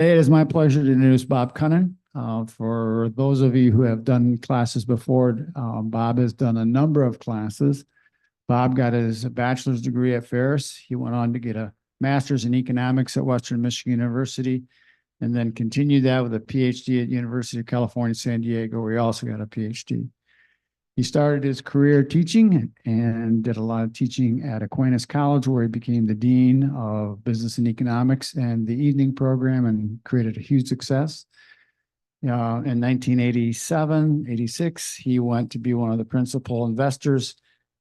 It is my pleasure to introduce Bob Kunnen. For those of you who have done classes before, Bob has done a number of classes. Bob got his bachelor's degree at Ferris. He went on to get a master's in economics at Western Michigan University, and then continued that with a PhD at University of California, San Diego, where he also got a PhD. He started his career teaching and did a lot of teaching at Aquinas College, where he became the dean of business and economics and the evening program and created a huge success. In 1987, 86, he went to be one of the principal investors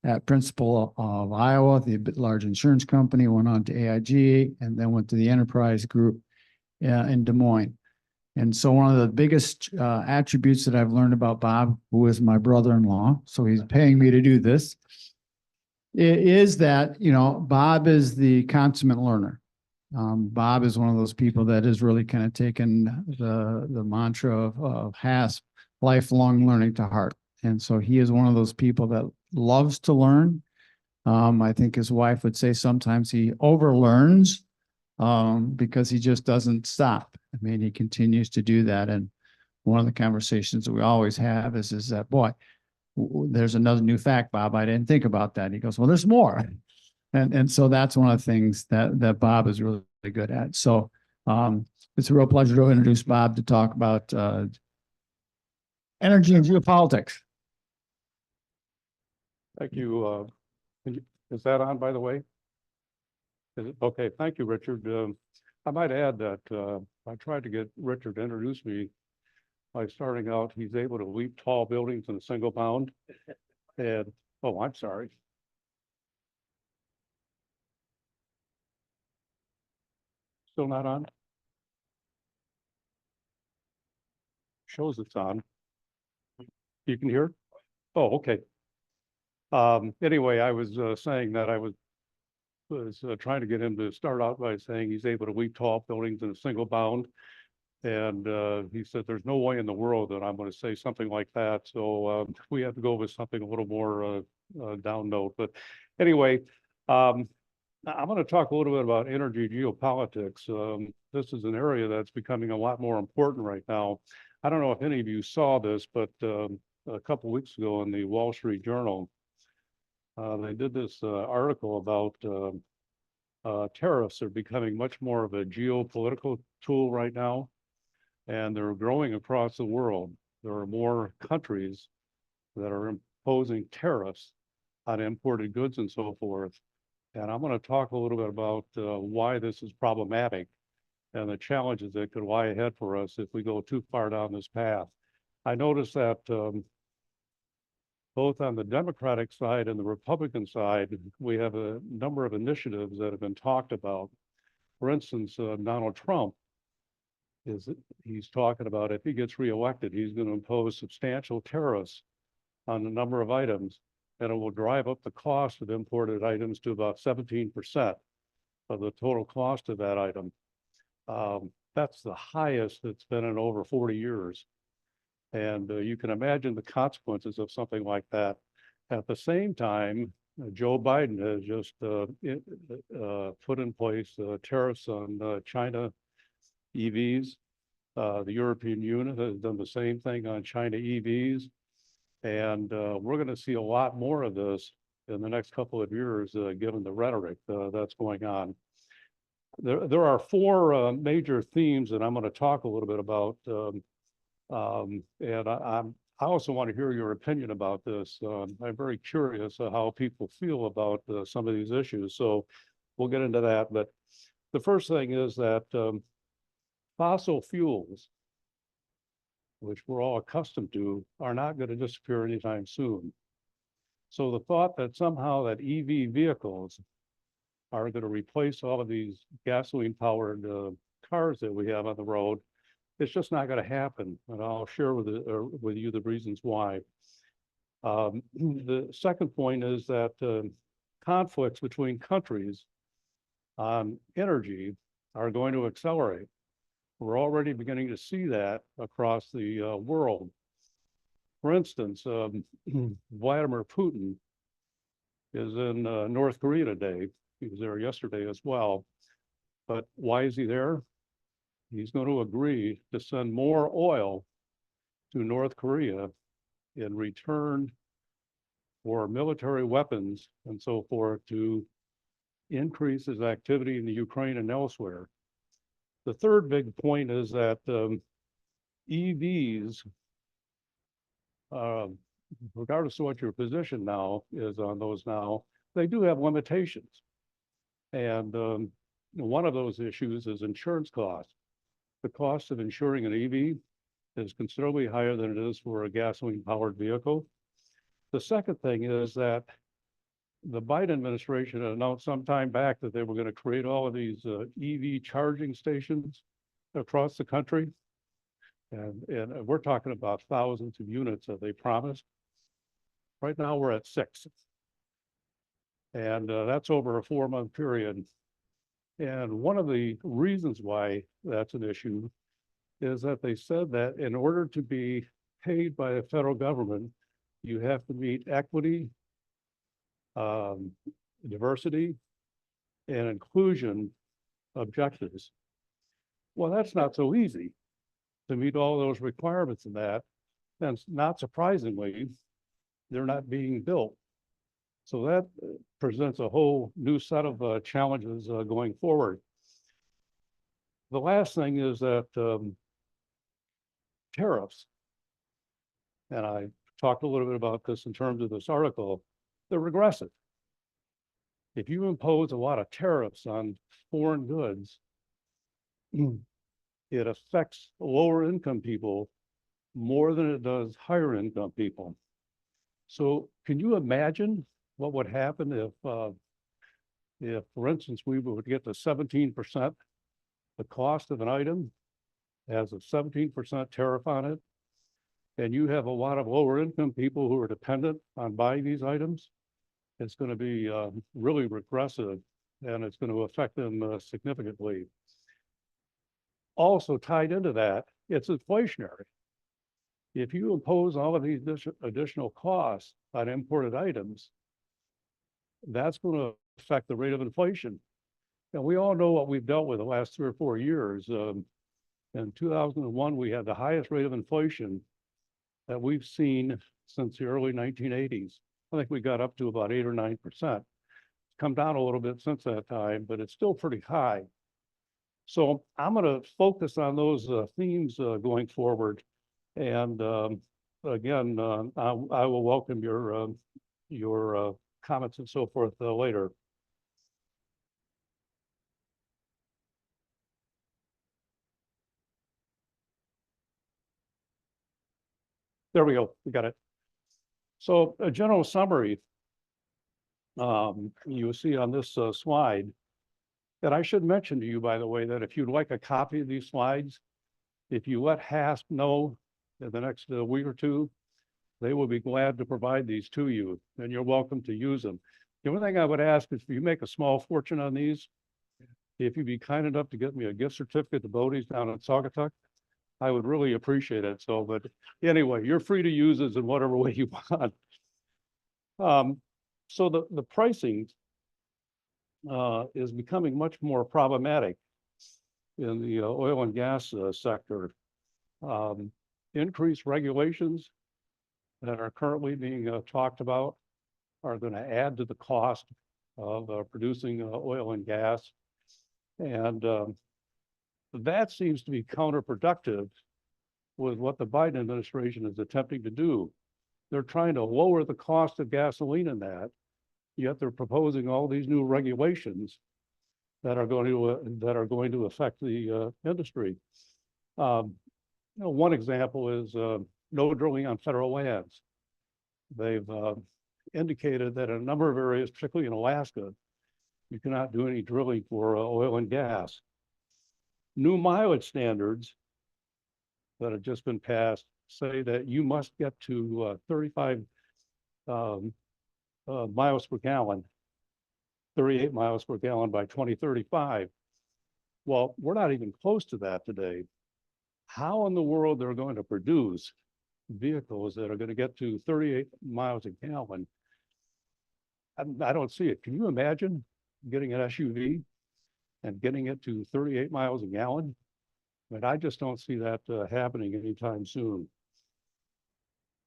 at Principal of Iowa, the large insurance company, went on to AIG, and then went to the Enterprise Group in Des Moines. And so one of the biggest attributes that I've learned about Bob, who is my brother-in-law, so he's paying me to do this, is that, Bob is the consummate learner. Bob is one of those people that has really kind of taken the mantra of HASP, lifelong learning, to heart. And so he is one of those people that loves to learn. I think his wife would say sometimes he overlearns because he just doesn't stop. I mean, he continues to do that. And one of the conversations that we always have is that, boy, there's another new fact, Bob. I didn't think about that. He goes, well, there's more. And so that's one of the things that Bob is really good at. So it's a real pleasure to introduce Bob to talk about energy and geopolitics. Thank you. Is that on, by the way? Is it? Okay, thank you, Richard. I might add that I tried to get Richard to introduce me by starting out. He's able to leap tall buildings in a single bound. And, oh, I'm sorry. Still not on? Shows it's on. You can hear? Oh, okay. Anyway, I was saying that I was trying to get him to start out by saying he's able to leap tall buildings in a single bound. And he said, there's no way in the world that I'm going to say something like that. So we have to go with something a little more down note. But anyway, I'm going to talk a little bit about energy geopolitics. This is an area that's becoming a lot more important right now. I don't know if any of you saw this, but a couple of weeks ago in the Wall Street Journal, they did this article about tariffs are becoming much more of a geopolitical tool right now, and they're growing across the world. There are more countries that are imposing tariffs on imported goods and so forth. And I'm going to talk a little bit about why this is problematic and the challenges that could lie ahead for us if we go too far down this path. I noticed that both on the Democratic side and the Republican side, we have a number of initiatives that have been talked about. For instance, Donald Trump, he's talking about if he gets reelected, he's going to impose substantial tariffs on a number of items, and it will drive up the cost of imported items to about 17% of the total cost of that item. That's the highest it's been in over 40 years. And you can imagine the consequences of something like that. At the same time, Joe Biden has just put in place tariffs on China EVs. The European Union has done the same thing on China EVs. And we're going to see a lot more of this in the next couple of years, given the rhetoric that's going on. There are four major themes that I'm going to talk a little bit about. And I also want to hear your opinion about this. I'm very curious how people feel about some of these issues. So we'll get into that. But the first thing is that fossil fuels, which we're all accustomed to, are not going to disappear anytime soon. So the thought that somehow that EV vehicles are going to replace all of these gasoline-powered cars that we have on the road, it's just not going to happen. And I'll share with you the reasons why. The second point is that conflicts between countries on energy are going to accelerate. We're already beginning to see that across the world. For instance, Vladimir Putin is in North Korea today. He was there yesterday as well. But why is he there? he's going to agree to send more oil to North Korea in return for military weapons and so forth to increase his activity in the Ukraine and elsewhere. The third big point is that EVs, regardless of what your position now is on those now, they do have limitations. And one of those issues is insurance costs. The cost of insuring an EV is considerably higher than it is for a gasoline-powered vehicle. The second thing is that the Biden administration announced some time back that they were going to create all of these EV charging stations across the country. And we're talking about thousands of units that they promised. Right now we're at 6. And that's over a 4-month period. And one of the reasons why that's an issue is that they said that in order to be paid by the federal government, you have to meet equity, diversity, and inclusion objectives. Well, that's not so easy to meet all those requirements in that. And not surprisingly, they're not being built. So that presents a whole new set of challenges going forward. The last thing is that tariffs, and I talked a little bit about this in terms of this article, they're regressive. If you impose a lot of tariffs on foreign goods, it affects lower income people more than it does higher income people. So can you imagine what would happen if, for instance, we would get to 17%, the cost of an item has a 17% tariff on it, and you have a lot of lower income people who are dependent on buying these items? It's going to be really regressive, and it's going to affect them significantly. Also tied into that, it's inflationary. If you impose all of these additional costs on imported items, that's going to affect the rate of inflation. And we all know what we've dealt with the last 3 or 4 years. In 2001, we had the highest rate of inflation that we've seen since the early 1980s. I think we got up to about 8 or 9%. It's come down a little bit since that time, but it's still pretty high. So I'm going to focus on those themes going forward. And again, I will welcome your comments and so forth later. There we go. We got it. So a general summary you see on this slide. And I should mention to you, by the way, that if you'd like a copy of these slides, if you let HASP know in the next week or two, they will be glad to provide these to you, and you're welcome to use them. The only thing I would ask is if you make a small fortune on these, if you'd be kind enough to get me a gift certificate to Bodie's down in Saugatuck, I would really appreciate it. So, but anyway, you're free to use this in whatever way you want. So the pricing is becoming much more problematic in the oil and gas sector. Increased regulations that are currently being talked about are going to add to the cost of producing oil and gas. And that seems to be counterproductive with what the Biden administration is attempting to do. They're trying to lower the cost of gasoline in that, yet they're proposing all these new regulations that are going to affect the industry. One example is no drilling on federal lands. They've indicated that in a number of areas, particularly in Alaska, you cannot do any drilling for oil and gas. New mileage standards that have just been passed say that you must get to 35 miles per gallon, 38 miles per gallon by 2035. Well, we're not even close to that today. How in the world they're going to produce vehicles that are going to get to 38 miles a gallon? I don't see it. Can you imagine getting an SUV and getting it to 38 miles a gallon? But I just don't see that happening anytime soon.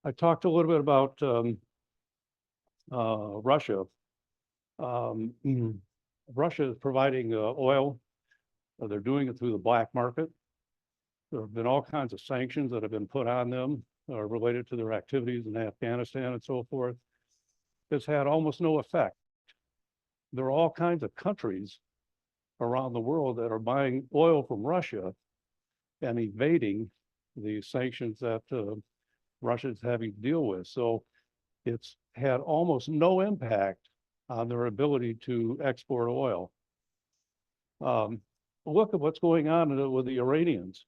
I talked a little bit about Russia. Um, Russia is providing oil. They're doing it through the black market. There have been all kinds of sanctions that have been put on them related to their activities in Afghanistan and so forth. It's had almost no effect. There are all kinds of countries around the world that are buying oil from Russia and evading the sanctions that Russia is having to deal with. So it's had almost no impact on their ability to export oil. Look at what's going on with the Iranians.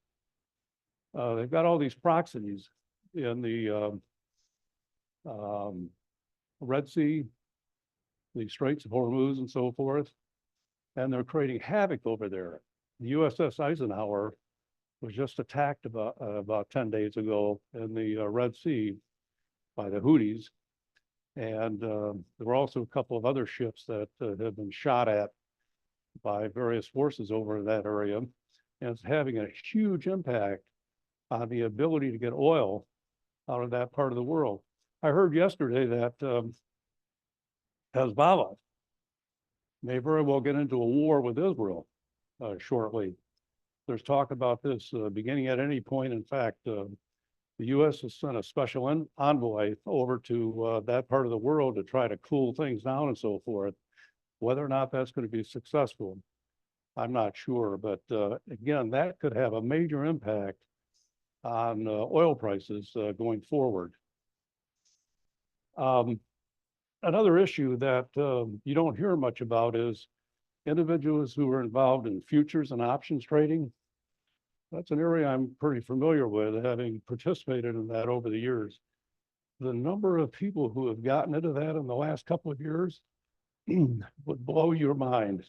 They've got all these proxies in the Red Sea, the Straits of Hormuz and so forth, and they're creating havoc over there. The USS Eisenhower was just attacked about 10 days ago in the Red Sea by the Houthis. And there were also a couple of other ships that have been shot at by various forces over in that area. And it's having a huge impact on the ability to get oil out of that part of the world. I heard yesterday that Hezbollah may very well get into a war with Israel shortly. There's talk about this beginning at any point. In fact, the U.S. has sent a special envoy over to that part of the world to try to cool things down and so forth. Whether or not that's going to be successful, I'm not sure. But again, that could have a major impact on oil prices going forward. Another issue that you don't hear much about is individuals who are involved in futures and options trading. That's an area I'm pretty familiar with, having participated in that over the years. The number of people who have gotten into that in the last couple of years would blow your mind.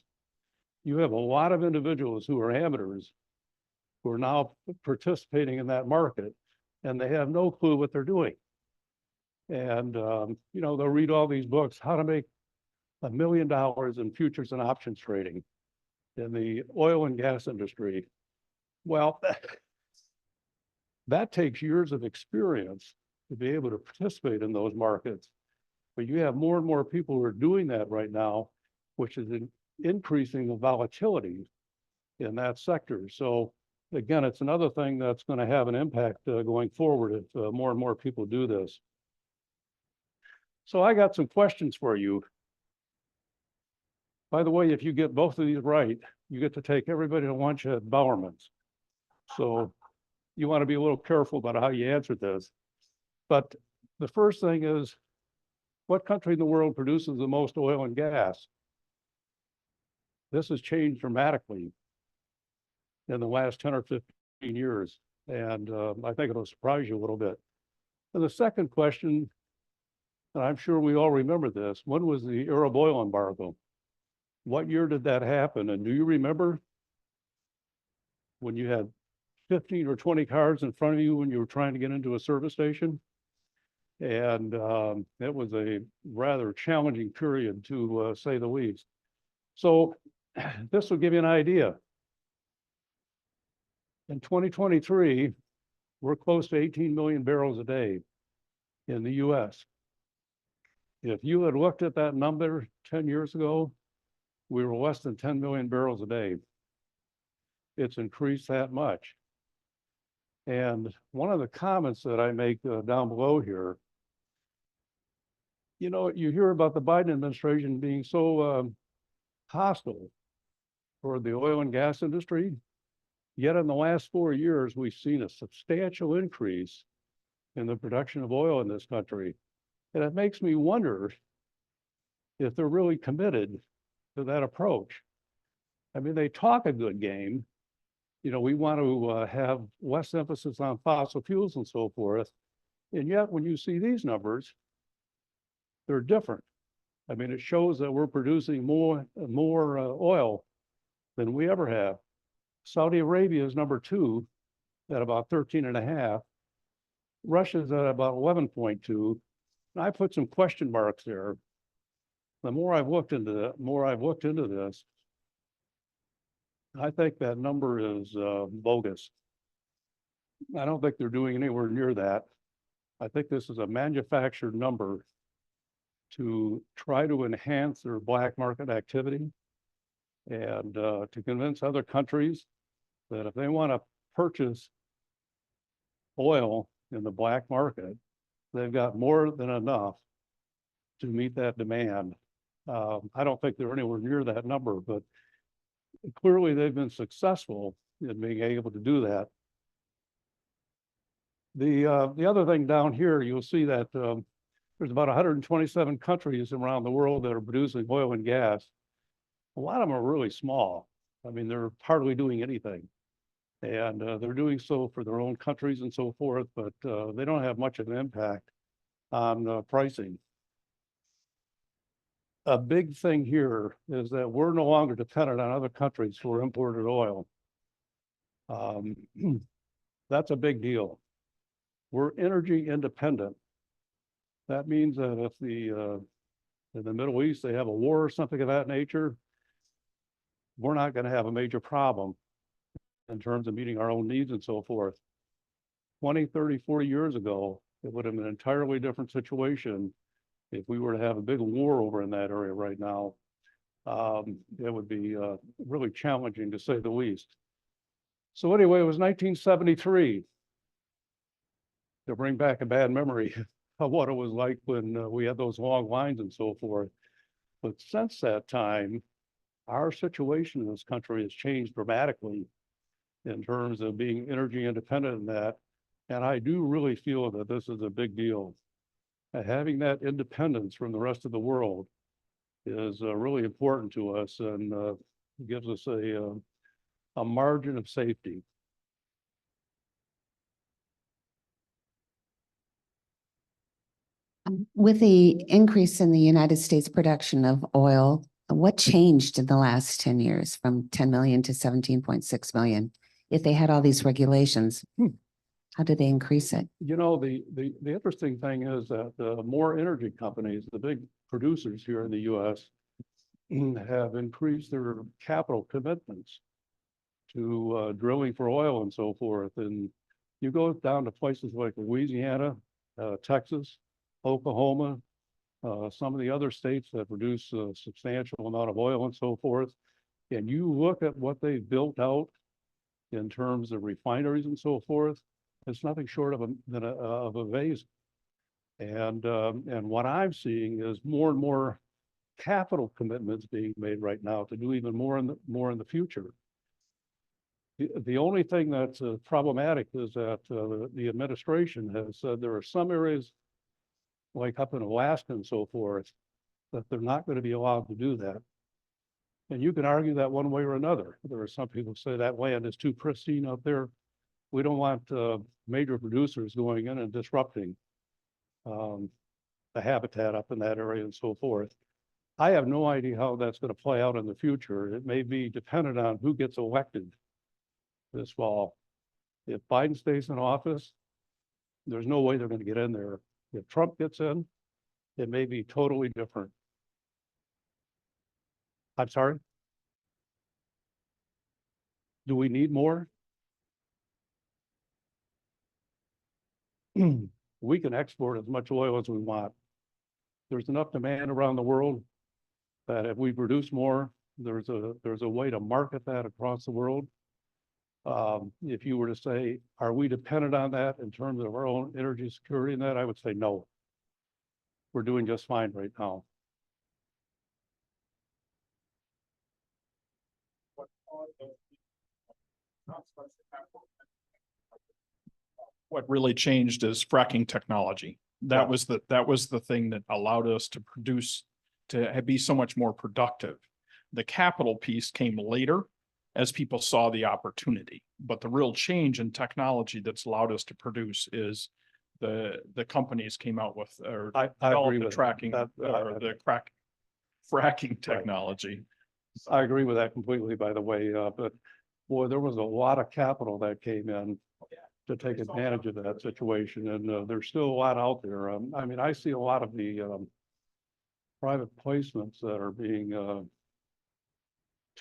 You have a lot of individuals who are amateurs who are now participating in that market, and they have no clue what they're doing. And, you know, they'll read all these books, how to make $1 million in futures and options trading in the oil and gas industry. Well, that takes years of experience to be able to participate in those markets. But you have more and more people who are doing that right now, which is increasing the volatility in that sector. So again, it's another thing that's going to have an impact going forward if more and more people do this. So I got some questions for you. By the way, if you get both of these right, you get to take everybody to lunch at Bowerman's. So you want to be a little careful about how you answer this. But the first thing is, what country in the world produces the most oil and gas? This has changed dramatically in the last 10 or 15 years. And I think it'll surprise you a little bit. And the second question, and I'm sure we all remember this, when was the Arab oil embargo? What year did that happen? And do you remember when you had 15 or 20 cars in front of you when you were trying to get into a service station? And it was a rather challenging period, to say the least. So this will give you an idea. In 2023, we're close to 18 million barrels a day in the US. If you had looked at that number 10 years ago, we were less than 10 million barrels a day. It's increased that much. And one of the comments that I make down below here, you know, you hear about the Biden administration being so hostile toward the oil and gas industry, yet in the last 4 years, we've seen a substantial increase in the production of oil in this country. And it makes me wonder if they're really committed to that approach. I mean, they talk a good game. You know, we want to have less emphasis on fossil fuels and so forth. And yet, when you see these numbers, they're different. I mean, it shows that we're producing more oil than we ever have. Saudi Arabia is number 2 at about 13.5. Russia's at about 11.2. And I put some question marks there. The more I've looked into this, I think that number is bogus. I don't think they're doing anywhere near that. I think this is a manufactured number to try to enhance their black market activity and to convince other countries that if they want to purchase oil in the black market, they've got more than enough to meet that demand. I don't think they're anywhere near that number, but clearly they've been successful in being able to do that. The other thing down here, you'll see that there's about 127 countries around the world that are producing oil and gas. A lot of them are really small. I mean, they're hardly doing anything. And they're doing so for their own countries and so forth, but they don't have much of an impact on pricing. A big thing here is that we're no longer dependent on other countries for imported oil. That's a big deal. We're energy independent. That means that if in the Middle East they have a war or something of that nature, we're not going to have a major problem in terms of meeting our own needs and so forth. 20, 30, 40 years ago, it would have been an entirely different situation if we were to have a big war over in that area right now. It would be really challenging to say the least. So anyway, it was 1973, to bring back a bad memory of what it was like when we had those long lines and so forth. But since that time, our situation in this country has changed dramatically in terms of being energy independent in that. And I do really feel that this is a big deal. Having that independence from the rest of the world is really important to us and gives us a margin of safety. With the increase in the United States production of oil, what changed in the last 10 years from 10 million to 17.6 million? If they had all these regulations, how did they increase it? You know, the interesting thing is that the more energy companies, the big producers here in the US, have increased their capital commitments to drilling for oil and so forth. And you go down to places like Louisiana, Texas, Oklahoma, some of the other states that produce a substantial amount of oil and so forth, and you look at what they've built out in terms of refineries and so forth, it's nothing short of amazing. And what I'm seeing is more and more capital commitments being made right now to do even more in the future. The only thing that's problematic is that the administration has said there are some areas, like up in Alaska and so forth, that they're not going to be allowed to do that. And you can argue that one way or another. There are some people who say that land is too pristine up there. We don't want major producers going in and disrupting the habitat up in that area and so forth. I have no idea how that's going to play out in the future. It may be dependent on who gets elected this fall. If Biden stays in office, there's no way they're going to get in there. If Trump gets in, it may be totally different. I'm sorry? Do we need more? We can export as much oil as we want. There's enough demand around the world that if we produce more, there's a way to market that across the world. If you were to say, are we dependent on that in terms of our own energy security and that, I would say no. We're doing just fine right now. What really changed is fracking technology. That was the thing that allowed us to produce, to be so much more productive. The capital piece came later as people saw the opportunity, but the real change in technology that's allowed us to produce is the companies came out with or I developed agree the with tracking that. or the fracking technology. I agree with that completely, by the way, but boy, there was a lot of capital that came in to take advantage of that situation, and there's still a lot out there. I mean, I see a lot of the private placements that are being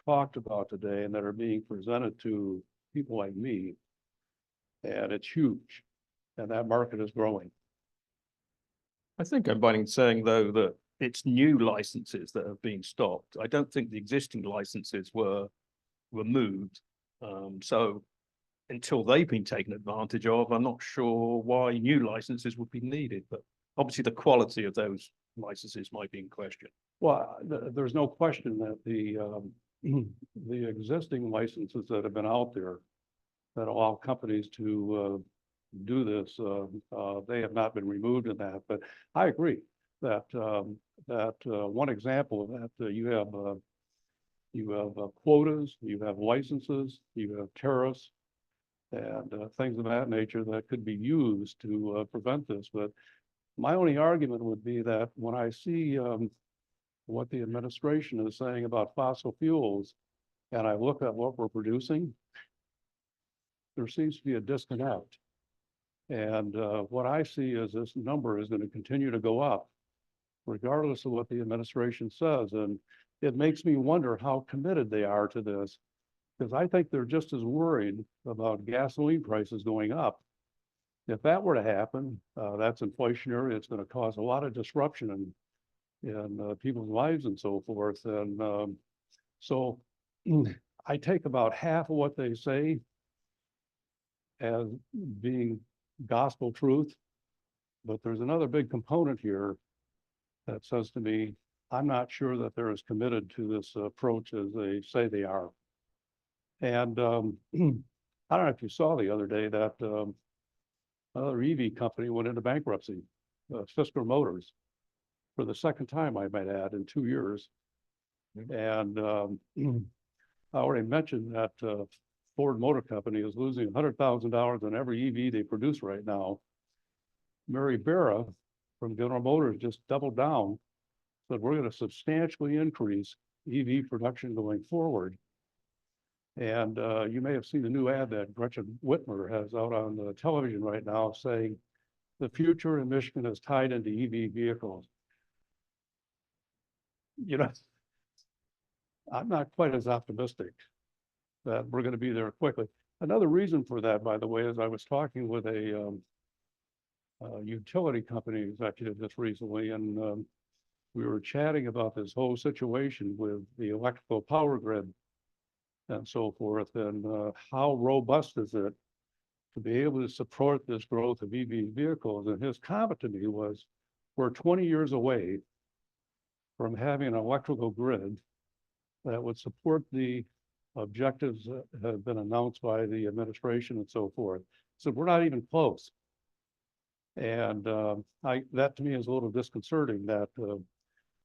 talked about today and that are being presented to people like me. And it's huge, and that market is growing. I think I'm right in saying, though, that it's new licenses that are being stopped. I don't think the existing licenses were moved. So until they've been taken advantage of, I'm not sure why new licenses would be needed, but obviously the quality of those licenses might be in question. Well, there's no question that the existing licenses that have been out there that allow companies to do this, they have not been removed in that. But I agree that one example of that, you have quotas, you have licenses, you have tariffs, and things of that nature that could be used to prevent this. But my only argument would be that when I see what the administration is saying about fossil fuels, and I look at what we're producing, there seems to be a disconnect. And what I see is this number is going to continue to go up, regardless of what the administration says. And it makes me wonder how committed they are to this, because I think they're just as worried about gasoline prices going up. If that were to happen, that's inflationary. It's going to cause a lot of disruption in people's lives and so forth. And so I take about half of what they say as being gospel truth, but there's another big component here that says to me, I'm not sure that they're as committed to this approach as they say they are. And I don't know if you saw the other day that another EV company went into bankruptcy, Fisker Motors, for the second time, I might add, in 2 years. And I already mentioned that Ford Motor Company is losing $100,000 on every EV they produce right now. Mary Barra from General Motors just doubled down, said we're going to substantially increase EV production going forward. And you may have seen the new ad that Gretchen Whitmer has out on the television right now saying the future in Michigan is tied into EV vehicles. You know, I'm not quite as optimistic that we're going to be there quickly. Another reason for that, by the way, is I was talking with a utility company executive just recently, and we were chatting about this whole situation with the electrical power grid and so forth, and how robust is it to be able to support this growth of EV vehicles. And his comment to me was, we're 20 years away from having an electrical grid that would support the objectives that have been announced by the administration and so forth. So we're not even close. And that to me is a little disconcerting that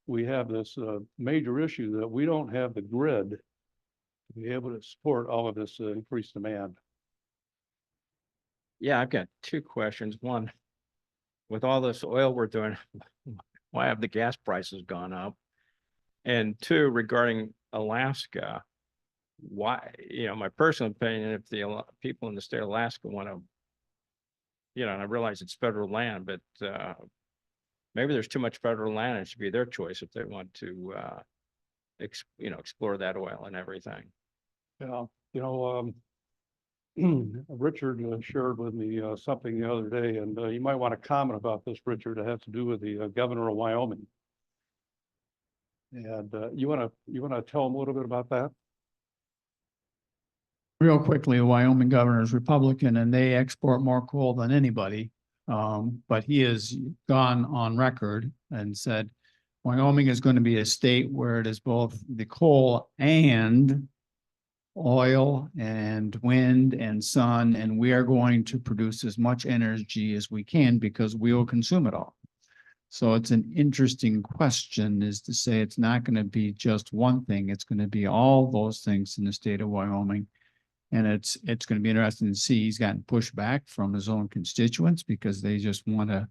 we have this major issue that we don't have the grid to be able to support all of this increased demand. Yeah, I've got two questions. One, with all this oil we're doing, why have the gas prices gone up? And two, regarding Alaska, why, my personal opinion, if the people in the state of Alaska want to, and I realize it's federal land, but maybe there's too much federal land and it should be their choice if they want to, explore that oil and everything. Yeah, Richard shared with me something the other day, and you might want to comment about this, Richard. It has to do with the governor of Wyoming. And you want to tell him a little bit about that? Real quickly, the Wyoming governor is Republican and they export more coal than anybody. But he has gone on record and said Wyoming is going to be a state where it is both the coal and oil and wind and sun, and we are going to produce as much energy as we can because we will consume it all. So it's an interesting question, is to say it's not going to be just one thing. It's going to be all those things in the state of Wyoming. And it's going to be interesting to see. He's gotten pushback from his own constituents because they just want to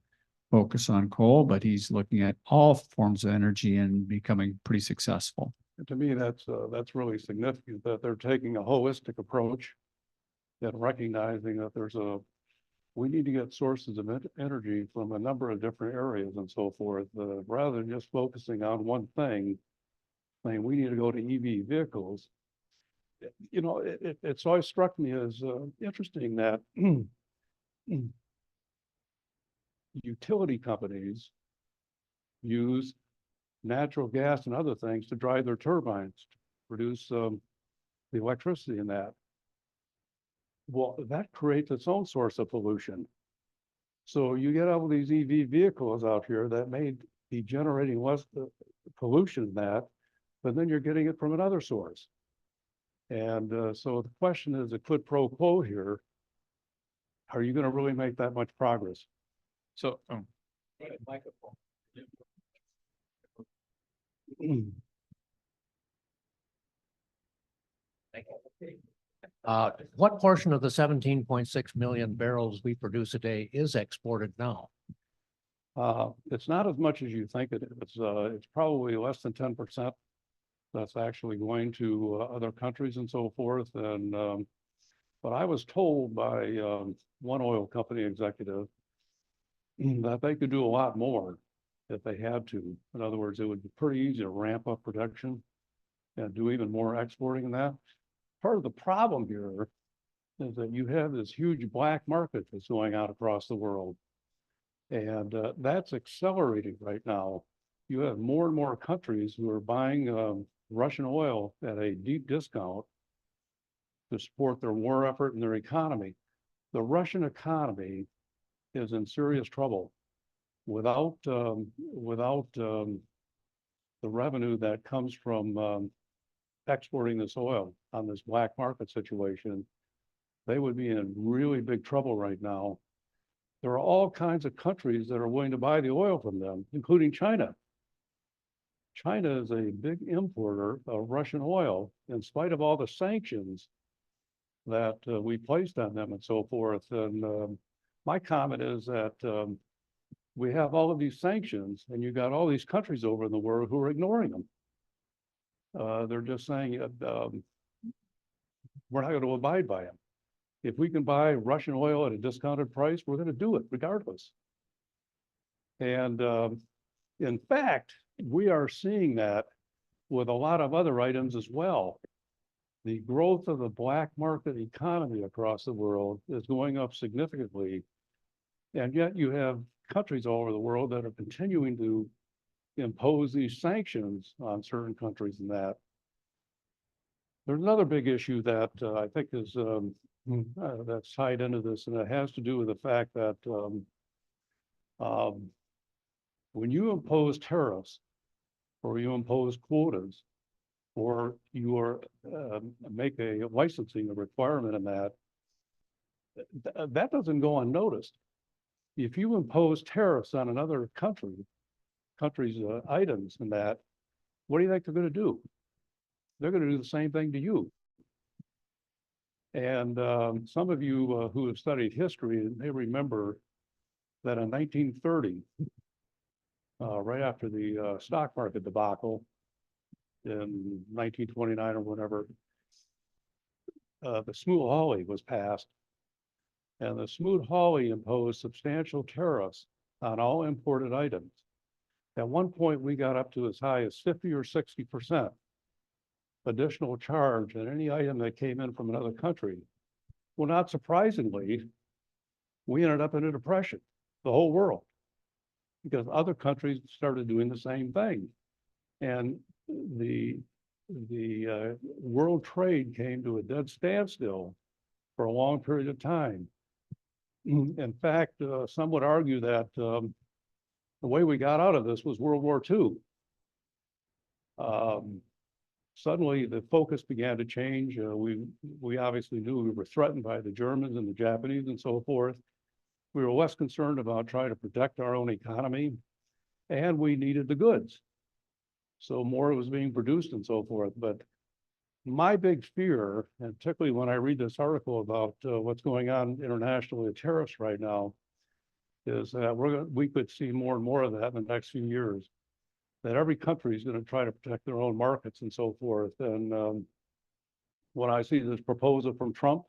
focus on coal, but he's looking at all forms of energy and becoming pretty successful. And to me, that's really significant that they're taking a holistic approach and recognizing that we need to get sources of energy from a number of different areas and so forth, rather than just focusing on one thing saying we need to go to EV vehicles. You know, it's always struck me as interesting that utility companies use natural gas and other things to drive their turbines, to produce the electricity in that. Well, that creates its own source of pollution. So you get all these EV vehicles out here that may be generating less pollution than that, but then you're getting it from another source. And so the question is a quid pro quo here. Are you going to really make that much progress? So, What portion of the 17.6 million barrels we produce a day is exported now? It's not as much as you think it is. It's probably less than 10%. That's actually going to other countries and so forth. And but I was told by one oil company executive that they could do a lot more if they had to. In other words, it would be pretty easy to ramp up production and do even more exporting than that. Part of the problem here is that you have this huge black market that's going out across the world. And that's accelerating right now. You have more and more countries who are buying Russian oil at a deep discount to support their war effort and their economy. The Russian economy is in serious trouble without the revenue that comes from exporting this oil on this black market situation. They would be in really big trouble right now. There are all kinds of countries that are willing to buy the oil from them, including China. China is a big importer of Russian oil, in spite of all the sanctions that we placed on them and so forth. And my comment is that we have all of these sanctions, and you got all these countries over in the world who are ignoring them. They're just saying we're not going to abide by them. If we can buy Russian oil at a discounted price, we're going to do it regardless. And in fact, we are seeing that with a lot of other items as well. The growth of the black market economy across the world is going up significantly. And yet you have countries all over the world that are continuing to impose these sanctions on certain countries and that. There's another big issue that I think is that's tied into this, and it has to do with the fact that when you impose tariffs or you impose quotas or you are make a licensing a requirement in that, that doesn't go unnoticed. If you impose tariffs on another country's items and that, what do you think they're going to do? They're going to do the same thing to you. And some of you who have studied history may remember that in 1930, right after the stock market debacle in 1929 or whatever, the Smoot-Hawley was passed. And the Smoot-Hawley imposed substantial tariffs on all imported items. At one point, we got up to as high as 50 or 60% additional charge on any item that came in from another country. Well, not surprisingly, we ended up in a depression, the whole world, because other countries started doing the same thing. And the world trade came to a dead standstill for a long period of time. In fact, some would argue that the way we got out of this was World War II. Suddenly, the focus began to change. We obviously knew we were threatened by the Germans and the Japanese and so forth. We were less concerned about trying to protect our own economy, and we needed the goods. So more was being produced and so forth. But my big fear, and particularly when I read this article about what's going on internationally with tariffs right now, is that we could see more and more of that in the next few years. That every country is going to try to protect their own markets and so forth. And when I see this proposal from Trump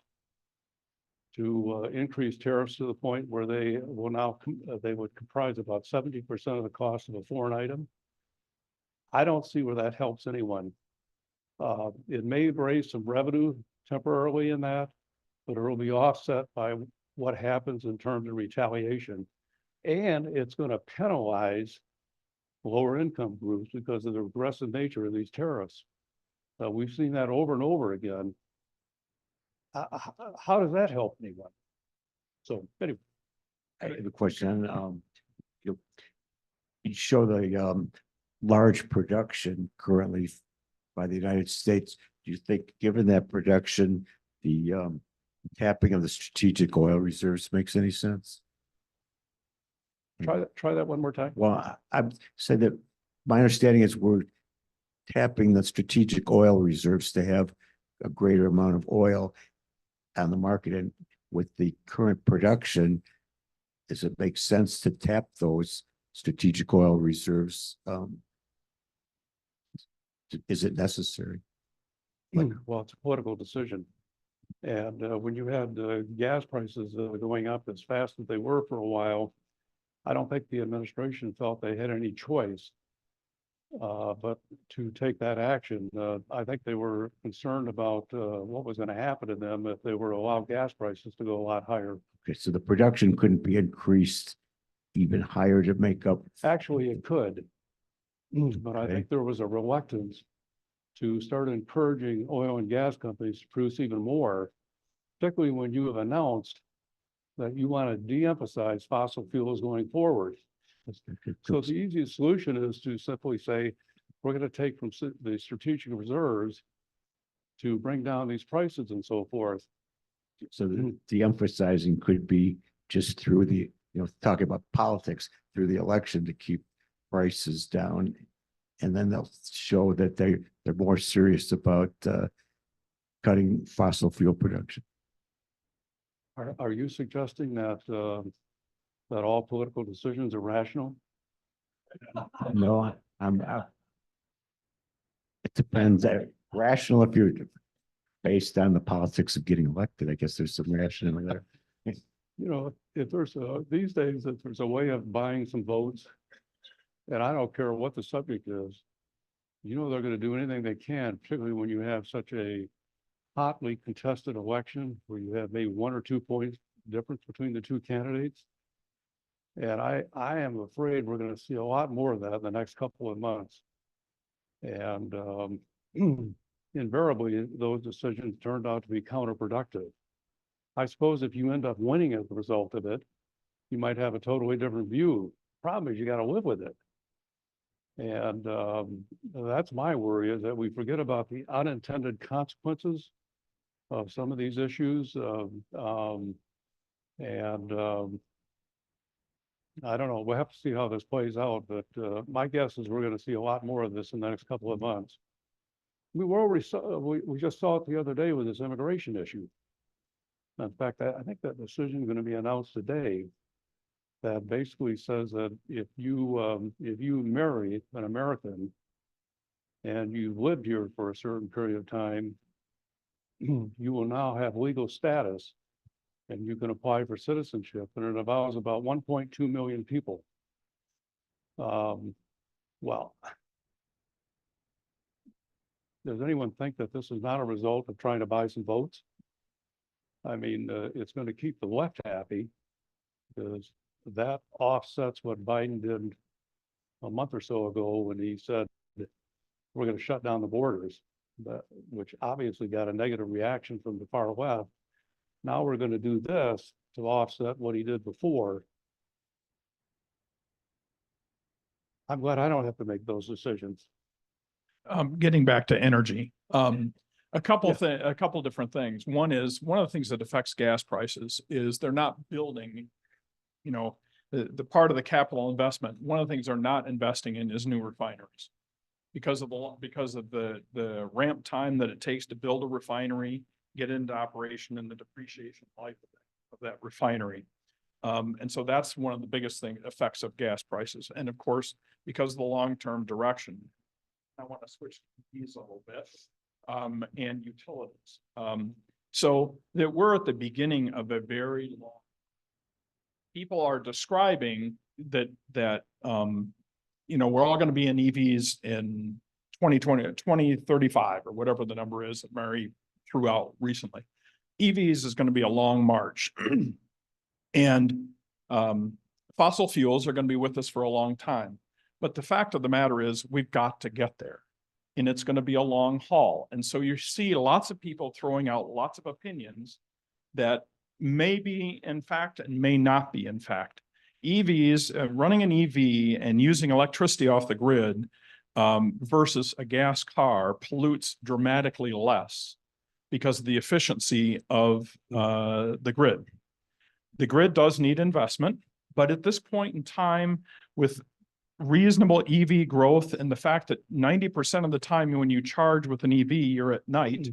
to increase tariffs to the point where they will now they would comprise about 70% of the cost of a foreign item, I don't see where that helps anyone. It may raise some revenue temporarily in that, but it will be offset by what happens in terms of retaliation. And it's going to penalize lower income groups because of the regressive nature of these tariffs. We've seen that over and over again. How does that help anyone? So anyway. I have a question, you show the, large production currently by the United States. Do you think, given that production, the, tapping of the strategic oil reserves makes any sense? Try that one more time. Well, I'm saying that my understanding is we're tapping the strategic oil reserves to have a greater amount of oil on the market, and with the current production, does it make sense to tap those strategic oil reserves? Is it necessary? Well, it's a political decision. And when you had gas prices going up as fast as they were for a while, I don't think the administration felt they had any choice but to take that action. I think they were concerned about what was going to happen to them if they were to allow gas prices to go a lot higher. Okay, so the production couldn't be increased even higher to make up. Actually, it could. But I Okay. think there was a reluctance to start encouraging oil and gas companies to produce even more, particularly when you have announced that you want to de-emphasize fossil fuels going forward. So the easiest solution is to simply say, we're going to take from the strategic reserves to bring down these prices and so forth. So the emphasizing could be just through the, talking about politics, through the election to keep prices down. And then they'll show that they're more serious about cutting fossil fuel production. Are you suggesting that that all political decisions are rational? No, it depends. Rational if you're based on the politics of getting elected. I guess there's some rationality there. If there's these days, if there's a way of buying some votes, and I don't care what the subject is, they're going to do anything they can, particularly when you have such a hotly contested election where you have maybe 1 or 2 points difference between the two candidates. And I am afraid we're going to see a lot more of that in the next couple of months. And invariably, those decisions turned out to be counterproductive. I suppose if you end up winning as a result of it, you might have a totally different view. Problem is, you got to live with it. And that's my worry, is that we forget about the unintended consequences of some of these issues. I don't know, we'll have to see how this plays out, but my guess is we're going to see a lot more of this in the next couple of months. We just saw it the other day with this immigration issue. In fact, I think that decision is going to be announced today that basically says that if you marry an American and you've lived here for a certain period of time, you will now have legal status and you can apply for citizenship, and it involves about 1.2 million people. Well, does anyone think that this is not a result of trying to buy some votes? I mean, it's going to keep the left happy because that offsets what Biden did a month or so ago when he said we're going to shut down the borders, which obviously got a negative reaction from the far left. Now we're going to do this to offset what he did before. I'm glad I don't have to make those decisions. Getting back to energy, a couple different things. One of the things that affects gas prices is they're not building, the part of the capital investment. One of the things they're not investing in is new refineries because of the ramp time that it takes to build a refinery, get into operation, and the depreciation life of that refinery. And so that's one of the biggest effects of gas prices. And of course, because of the long-term direction, I want to switch to these a little bit, and utilities. So that we're at the beginning of a very long, people are describing that we're all going to be in EVs in 2035 or whatever the number is that Mary threw out recently. EVs is going to be a long march. And fossil fuels are going to be with us for a long time. But the fact of the matter is we've got to get there. And it's going to be a long haul. And so you see lots of people throwing out lots of opinions that may be in fact and may not be in fact. EVs, running an EV and using electricity off the grid versus a gas car pollutes dramatically less because of the efficiency of the grid. The grid does need investment, but at this point in time, with reasonable EV growth and the fact that 90% of the time when you charge with an EV, you're at night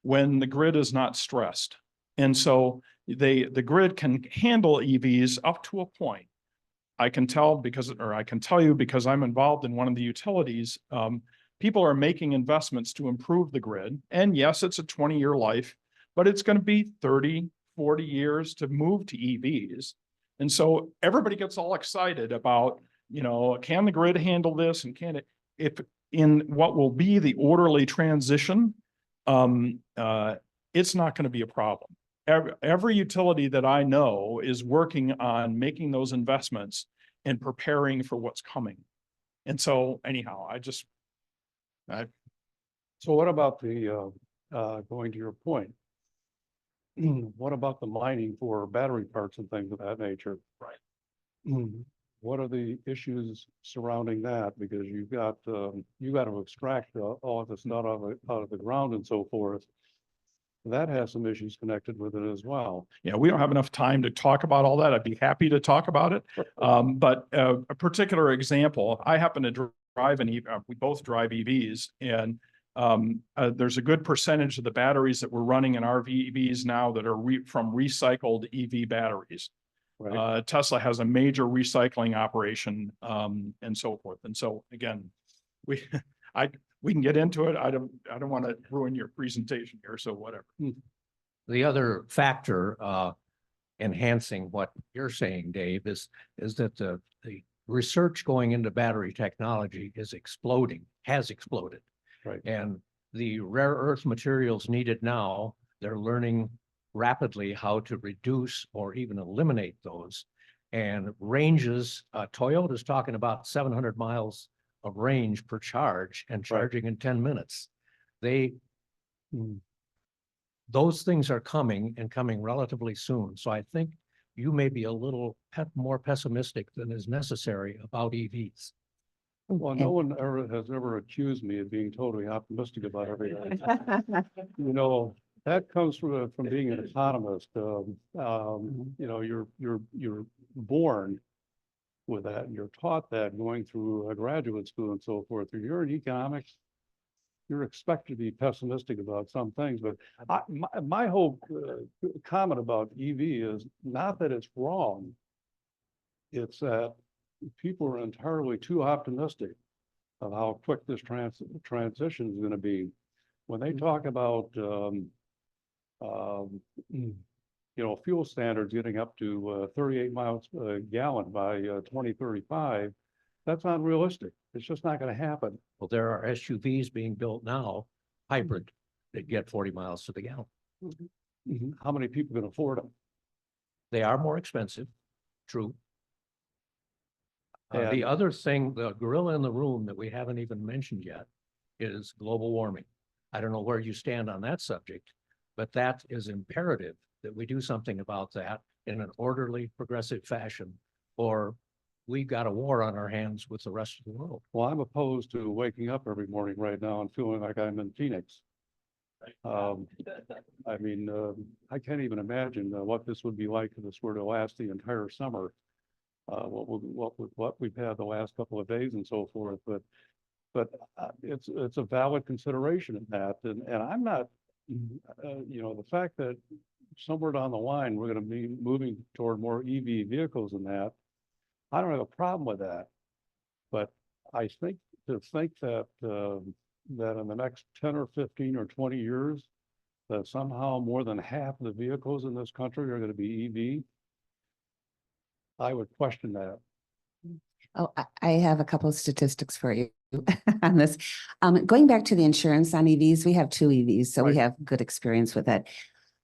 when the grid is not stressed. And so the grid can handle EVs up to a point. I can tell you because I'm involved in one of the utilities, people are making investments to improve the grid. And yes, it's a 20-year life, but it's going to be 30, 40 years to move to EVs. And so everybody gets all excited about, can the grid handle this? And can it, if in what will be the orderly transition, it's not going to be a problem. Every utility that I know is working on making those investments and preparing for what's coming. And so anyhow, So what about the, going to your point? What about the mining for battery parts and things of that nature? Right. What are the issues surrounding that? Because you've got, you got to extract all of this nut out of the ground and so forth. That has some issues connected with it as well. Yeah, we don't have enough time to talk about all that. I'd be happy to talk about it. But a particular example, I happen to drive an EV, we both drive EVs, and there's a good percentage of the batteries that we're running in our EVs now that are from recycled EV batteries. Right. Tesla has a major recycling operation and so forth. And so again, we can get into it. I don't want to ruin your presentation here, so whatever. The other factor enhancing what you're saying, Dave, is that the research going into battery technology is exploding, has exploded. Right. And the rare earth materials needed now, they're learning rapidly how to reduce or even eliminate those. And ranges, Toyota's talking about 700 miles of range per charge and charging in 10 minutes. Those things are coming and coming relatively soon. So I think you may be a little more pessimistic than is necessary about EVs. Well, no one has ever accused me of being totally optimistic about everything. That comes from being an economist. You're born with that, and you're taught that going through a graduate school and so forth. If you're in economics, you're expected to be pessimistic about some things. But my whole comment about EV is not that it's wrong. It's that people are entirely too optimistic of how quick this transition is going to be. When they talk about fuel standards getting up to 38 miles a gallon by 2035, that's not realistic. It's just not going to happen. Well, there are SUVs being built now, hybrid, that get 40 miles to the gallon. How many people can afford them? They are more expensive, true. The And- other thing, the gorilla in the room that we haven't even mentioned yet is global warming. I don't know where you stand on that subject, but that is imperative that we do something about that in an orderly, progressive fashion, or we've got a war on our hands with the rest of the world. Well, I'm opposed to waking up every morning right now and feeling like I'm in Phoenix. I can't even imagine what this would be like if this were to last the entire summer. What we've had the last couple of days and so forth, but it's a valid consideration in that, and I'm not, the fact that somewhere down the line we're going to be moving toward more EV vehicles than that, I don't have a problem with that, but I think that that in the next 10 or 15 or 20 years, that somehow more than half of the vehicles in this country are going to be EV. I would question that. Oh, I have a couple of statistics for you on this. Going back to the insurance on EVs, we have two EVs, so we Right. have good experience with it.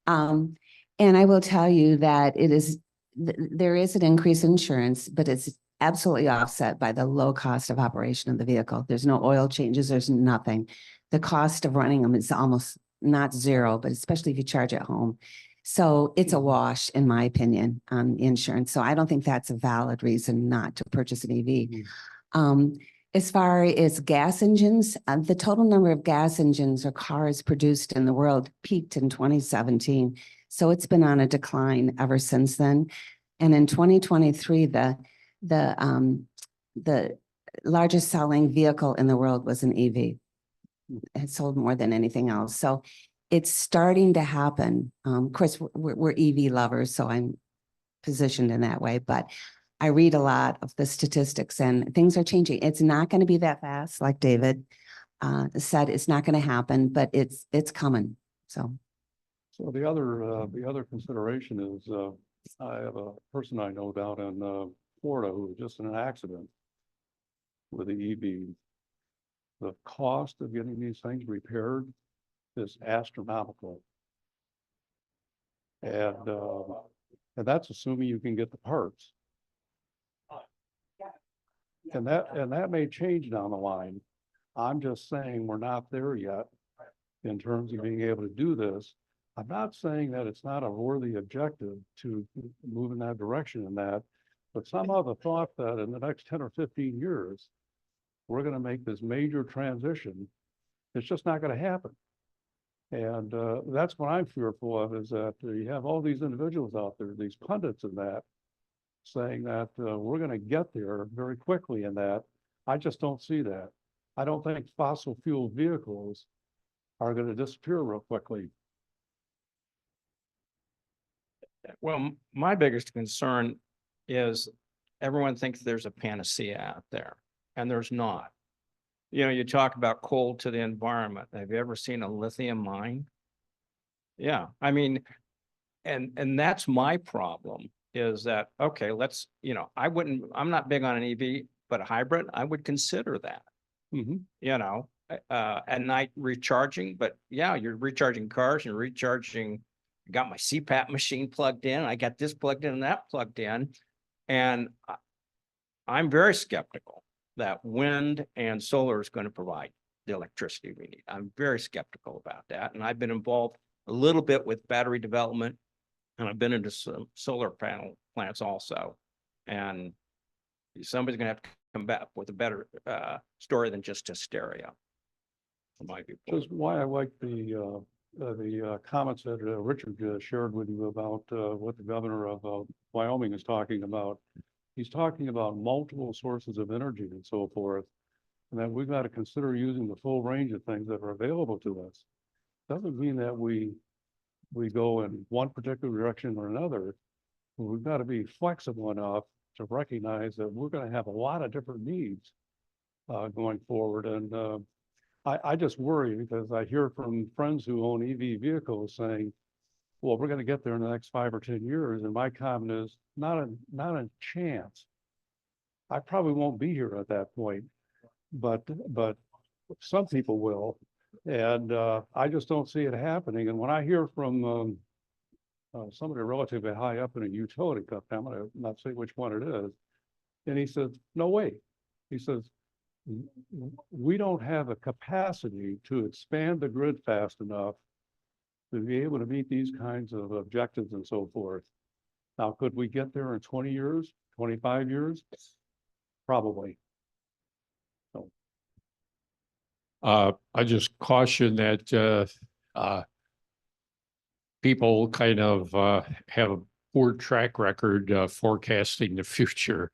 And I will tell you that it is, there is an increase in insurance, but it's absolutely offset by the low cost of operation of the vehicle. There's no oil changes, there's nothing. The cost of running them is almost not zero, but especially if you charge at home. So it's a wash, in my opinion, on insurance. So I don't think that's a valid reason not to purchase an EV. As far as gas engines, the total number of gas engines or cars produced in the world peaked in 2017. So it's been on a decline ever since then. And in 2023, the largest selling vehicle in the world was an EV. It sold more than anything else. So it's starting to happen. Of course, we're EV lovers, so I'm positioned in that way, but I read a lot of the statistics and things are changing. It's not going to be that fast, like David said, it's not going to happen, but it's coming. So So the other consideration is, I have a person I know down in Florida who was just in an accident with the EV. The cost of getting these things repaired is astronomical. And that's assuming you can get the parts. And that may change down the line. I'm just saying we're not there yet in terms of being able to do this. I'm not saying that it's not a worthy objective to move in that direction in that, but somehow the thought that in the next 10 or 15 years, we're going to make this major transition, it's just not going to happen. And that's what I'm fearful of, is that you have all these individuals out there, these pundits and that, saying that we're going to get there very quickly in that. I just don't see that. I don't think fossil fuel vehicles are going to disappear real quickly. Well, my biggest concern is everyone thinks there's a panacea out there, and there's not. You know, you talk about coal to the environment. Have you ever seen a lithium mine? Yeah, I mean, and that's my problem, is that, okay, let's, you know, I'm not big on an EV, but a hybrid, I would consider that. You know, at night recharging, but yeah, you're recharging cars, you're recharging. I got my CPAP machine plugged in, I got this plugged in and that plugged in. And I'm very skeptical that wind and solar is going to provide the electricity we need. I'm very skeptical about that. And I've been involved a little bit with battery development, and I've been into some solar panel plants also. And somebody's going to have to come back with a better story than just hysteria. Which is why I like the comments that Richard shared with you about what the governor of Wyoming is talking about. He's talking about multiple sources of energy and so forth, and that we've got to consider using the full range of things that are available to us. Doesn't mean that we go in one particular direction or another. We've got to be flexible enough to recognize that we're going to have a lot of different needs going forward. And I just worry because I hear from friends who own EV vehicles saying, well, we're going to get there in the next 5 or 10 years. And my comment is not a chance. I probably won't be here at that point, but some people will. And I just don't see it happening. And when I hear from somebody relatively high up in a utility company, I'm going to not say which one it is, and he says, no way. He says, we don't have a capacity to expand the grid fast enough to be able to meet these kinds of objectives and so forth. Now, could we get there in 20 years, 25 years? Probably. So. I just caution that people kind of have a poor track record forecasting the future.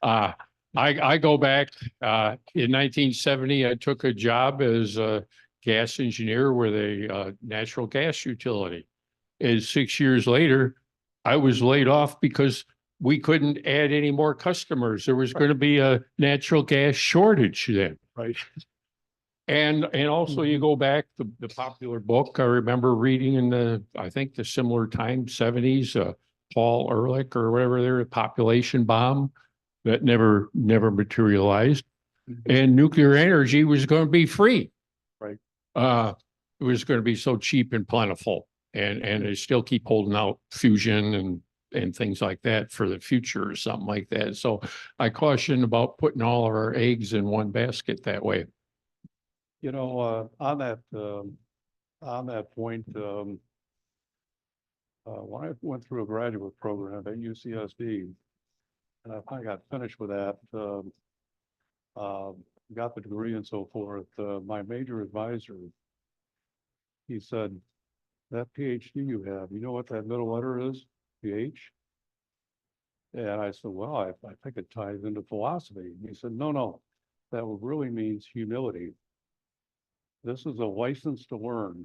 I go back in 1970, I took a job as a gas engineer with a natural gas utility. And 6 years later, I was laid off because we couldn't add any more customers. There was going to be a natural gas shortage then. Right. And also you go back, the popular book, I remember reading in I think the similar time, 70s, Paul Ehrlich or whatever, there, Population Bomb. that never materialized. And nuclear energy was going to be free. Right. It was going to be so cheap and plentiful, and they still keep holding out fusion and things like that for the future or something like that. So I caution about putting all of our eggs in one basket that way. You know, on that point, when I went through a graduate program at UCSD, and I finally got finished with that, got the degree and so forth, my major advisor, he said, that PhD you have, you know what that middle letter is? The H? And I said, well, I think it ties into philosophy. He said, no, that really means humility. This is a license to learn.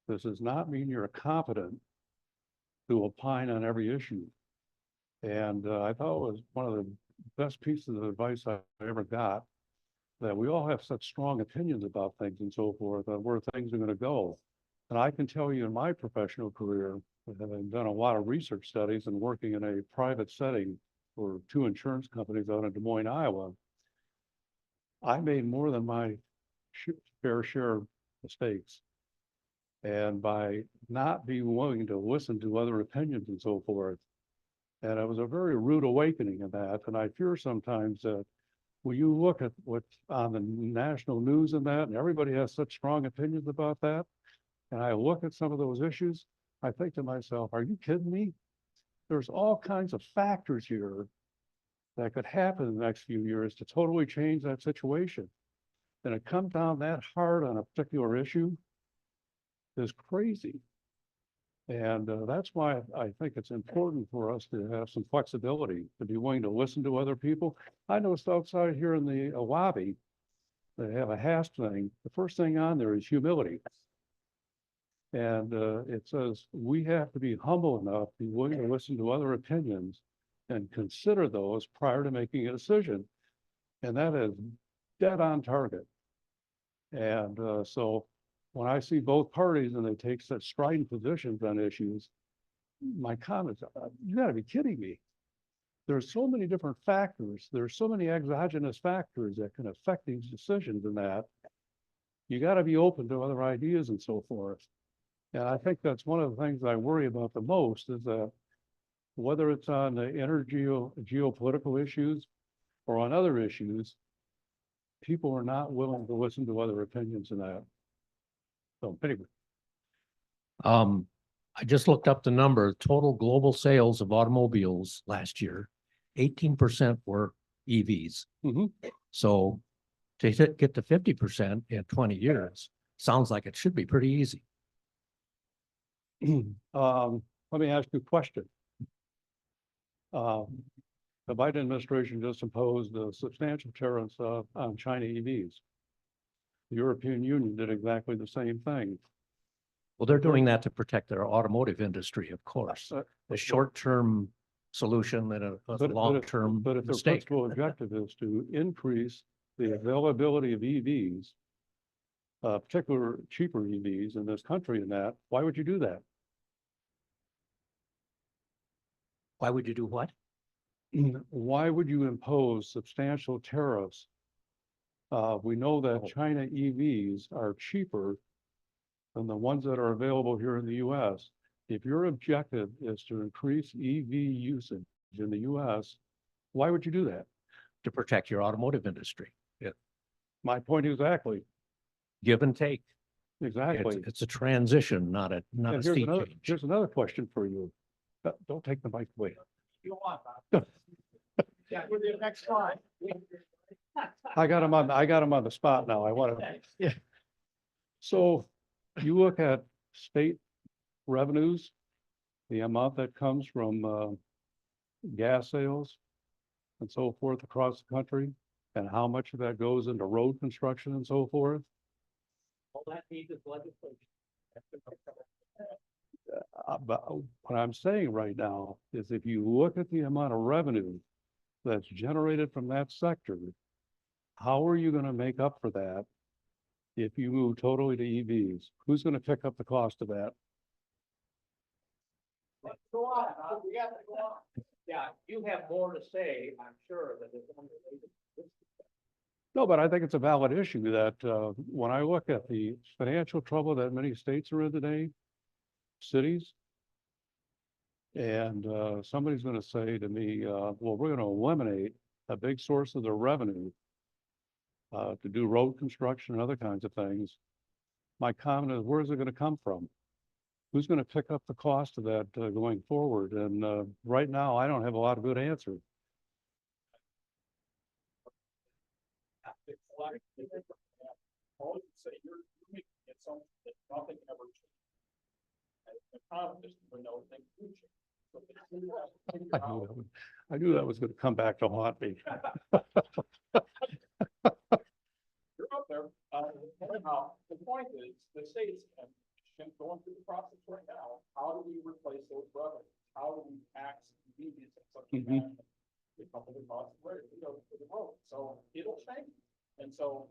This does not mean you're competent to opine on every issue. And I thought it was one of the best pieces of advice I ever got, that we all have such strong opinions about things and so forth, and where things are going to go. And I can tell you in my professional career, having done a lot of research studies and working in a private setting for 2 insurance companies out in Des Moines, Iowa, I made more than my fair share of mistakes. And by not being willing to listen to other opinions and so forth, and it was a very rude awakening in that. And I fear sometimes that when you look at what's on the national news and that, and everybody has such strong opinions about that, and I look at some of those issues, I think to myself, are you kidding me? There's all kinds of factors here that could happen in the next few years to totally change that situation. And it comes down that hard on a particular issue is crazy. And that's why I think it's important for us to have some flexibility, to be willing to listen to other people. I noticed outside here in the lobby, they have a hasp thing. The first thing on there is humility. And it says we have to be humble enough to be willing to listen to other opinions and consider those prior to making a decision. And that is dead on target. And so when I see both parties and they take such strident positions on issues, my comments are, you gotta be kidding me. There's so many different factors. There's so many exogenous factors that can affect these decisions and that. You gotta be open to other ideas and so forth. And I think that's one of the things I worry about the most is that whether it's on the geopolitical issues or on other issues, people are not willing to listen to other opinions in that. So anyway, I just looked up the number, total global sales of automobiles last year, 18% were EVs. Mhm. So to get to 50% in 20 years, sounds like it should be pretty easy. let me ask you a question. The Biden administration just imposed a substantial tariffs on China EVs. The European Union did exactly the same thing. Well, they're doing that to protect their automotive industry, of course. A short-term solution and a long-term But if their mistake. principal objective is to increase the availability of EVs, particular cheaper EVs in this country and that, why would you do that? Why would you do what? Why would you impose substantial tariffs? We know that China EVs are cheaper than the ones that are available here in the US. If your objective is to increase EV usage in the US, why would you do that? To protect your automotive industry. My point exactly, Give and take. exactly. It's a transition, not a And steep change. here's another question for you. Don't take the mic away. Next slide. I got him on the spot now. I want to. Yeah. So you look at state revenues, the amount that comes from gas sales and so forth across the country, and how much of that goes into road construction and so forth. All that needs is legislation. But what I'm saying right now is if you look at the amount of revenue that's generated from that sector, how are you going to make up for that if you move totally to EVs? Who's going to pick up the cost of that? Let's go on. We got to go on. Yeah, you have more to say, I'm sure, that is unrelated to this. No, but I think it's a valid issue that, when I look at the financial trouble that many states are in today, cities, and, somebody's gonna say to me, well, we're gonna eliminate a big source of their revenue to do road construction and other kinds of things. My comment is, where's it gonna come from? Who's gonna pick up the cost of that, going forward? And, right now, I don't have a lot of good answers. It's like, all you say, you're making it something that nothing ever changed. As an economist, we know things do change. So it's- I knew that was gonna come back to haunt me. You're up there. Anyhow, the point is, the states and going through the process right now, how do we replace those revenues? How do we tax convenience in such a Mhm. manner? The company costs where it goes to the road, so it'll change. And so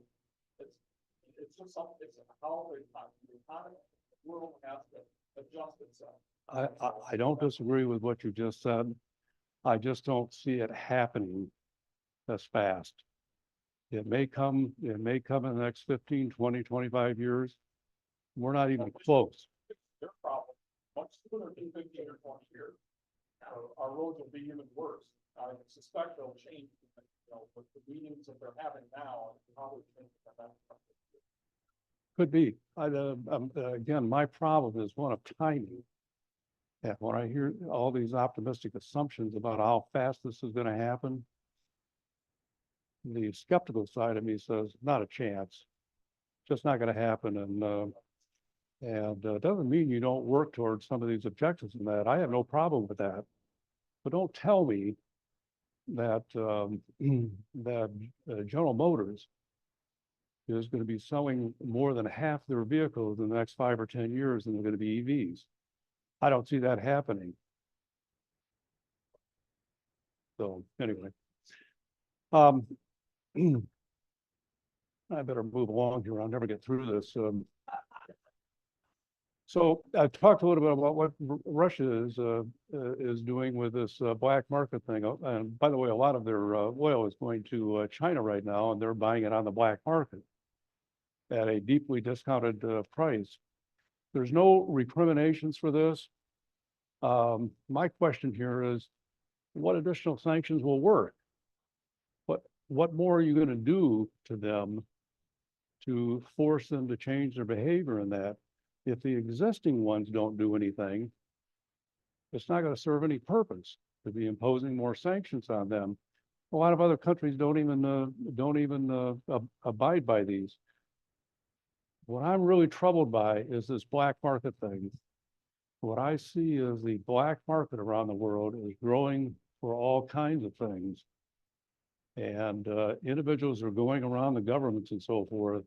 it's just something, it's how the economy, the world has to adjust itself. I don't disagree with what you just said. I just don't see it happening as fast. It may come in the next 15, 20, 25 years. We're not even close. It's their problem. Much sooner than 15 or 20 years. Our roads will be even worse. I suspect they'll change, with the meetings that they're having now and how they're changing that. Could be. Again, my problem is one of timing. And when I hear all these optimistic assumptions about how fast this is gonna happen, the skeptical side of me says, not a chance. Just not gonna happen. And it doesn't mean you don't work towards some of these objectives and that. I have no problem with that. But don't tell me that, that General Motors is going to be selling more than half their vehicles in the next 5 or 10 years, and they're going to be EVs. I don't see that happening. So anyway, I better move along here. I'll never get through this. So I talked a little bit about what Russia is doing with this black market thing. And by the way, a lot of their oil is going to China right now, and they're buying it on the black market at a deeply discounted price. There's no recriminations for this. My question here is, what additional sanctions will work? What more are you going to do to them to force them to change their behavior in that? If the existing ones don't do anything, it's not going to serve any purpose to be imposing more sanctions on them. A lot of other countries don't even abide by these. What I'm really troubled by is this black market thing. What I see is the black market around the world is growing for all kinds of things. And individuals are going around the governments and so forth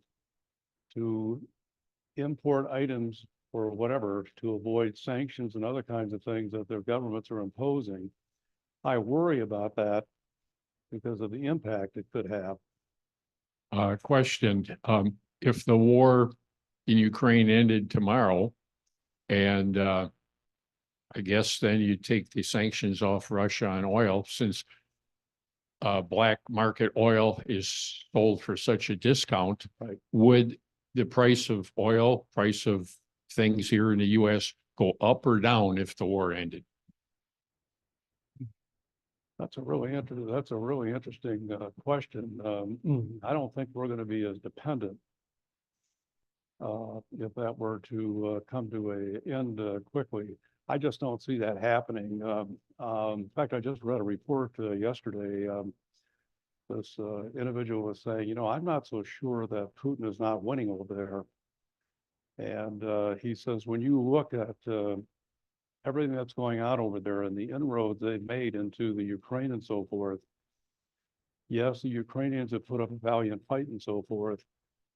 to import items or whatever to avoid sanctions and other kinds of things that their governments are imposing. I worry about that because of the impact it could have. Question, if the war in Ukraine ended tomorrow, and I guess then you take the sanctions off Russia on oil, since black market oil is sold for such a discount, Right. Would the price of oil, price of things here in the US go up or down if the war ended? That's a really interesting question. I don't think we're going to be as dependent if that were to come to an end quickly. I just don't see that happening. In fact, I just read a report yesterday. This individual was saying, I'm not so sure that Putin is not winning over there. And he says, when you look at everything that's going on over there and the inroads they've made into the Ukraine and so forth, yes, the Ukrainians have put up a valiant fight and so forth,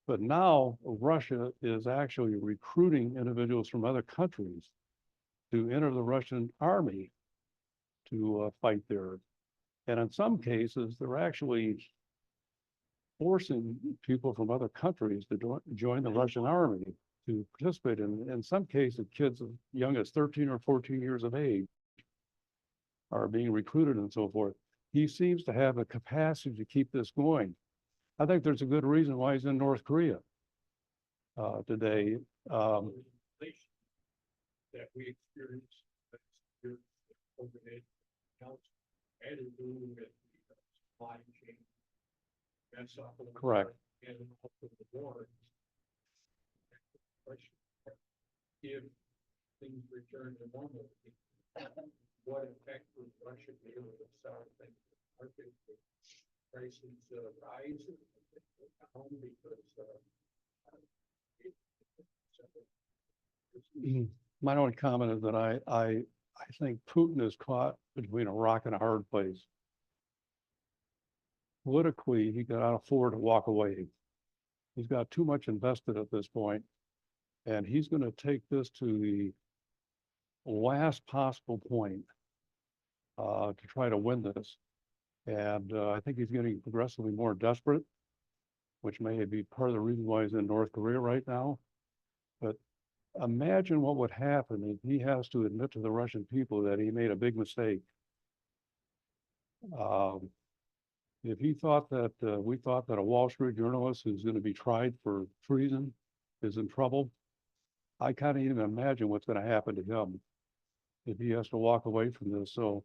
but now Russia is actually recruiting individuals from other countries to enter the Russian army to fight there. And in some cases, they're actually forcing people from other countries to join the Russian army to participate in some cases, kids as young as 13 or 14 years of age. are being recruited and so forth. He seems to have the capacity to keep this going. I think there's a good reason why he's in North Korea today. That we experienced. Had to do with the supply chain. That's Correct. And also the war. If things return to normal, what effect would Russia be able to sell things? Market prices rise because My only comment is that I think Putin is caught between a rock and a hard place. Politically, he cannot afford to walk away. He's got too much invested at this point, and he's going to take this to the last possible point to try to win this. And I think he's getting progressively more desperate, which may be part of the reason why he's in North Korea right now. But imagine what would happen if he has to admit to the Russian people that he made a big mistake. If he thought that we thought that a Wall Street journalist who's going to be tried for treason is in trouble, I can't even imagine what's going to happen to him if he has to walk away from this. So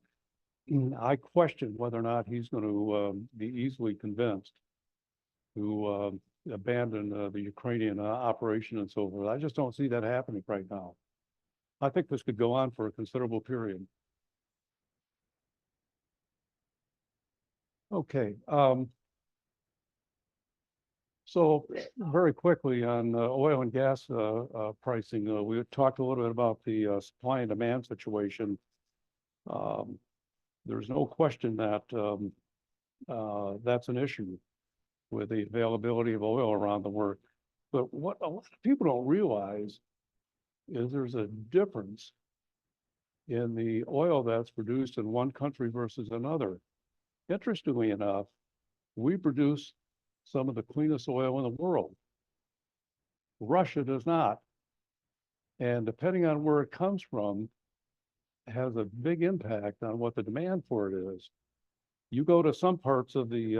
I question whether or not he's going to be easily convinced to abandon the Ukrainian operation and so forth. I just don't see that happening right now. I think this could go on for a considerable period. Okay. So very quickly on oil and gas pricing, we talked a little bit about the supply and demand situation. There's no question that that's an issue with the availability of oil around the world. But what a lot of people don't realize is there's a difference in the oil that's produced in one country versus another. Interestingly enough, we produce some of the cleanest oil in the world. Russia does not. And depending on where it comes from, has a big impact on what the demand for it is. You go to some parts of the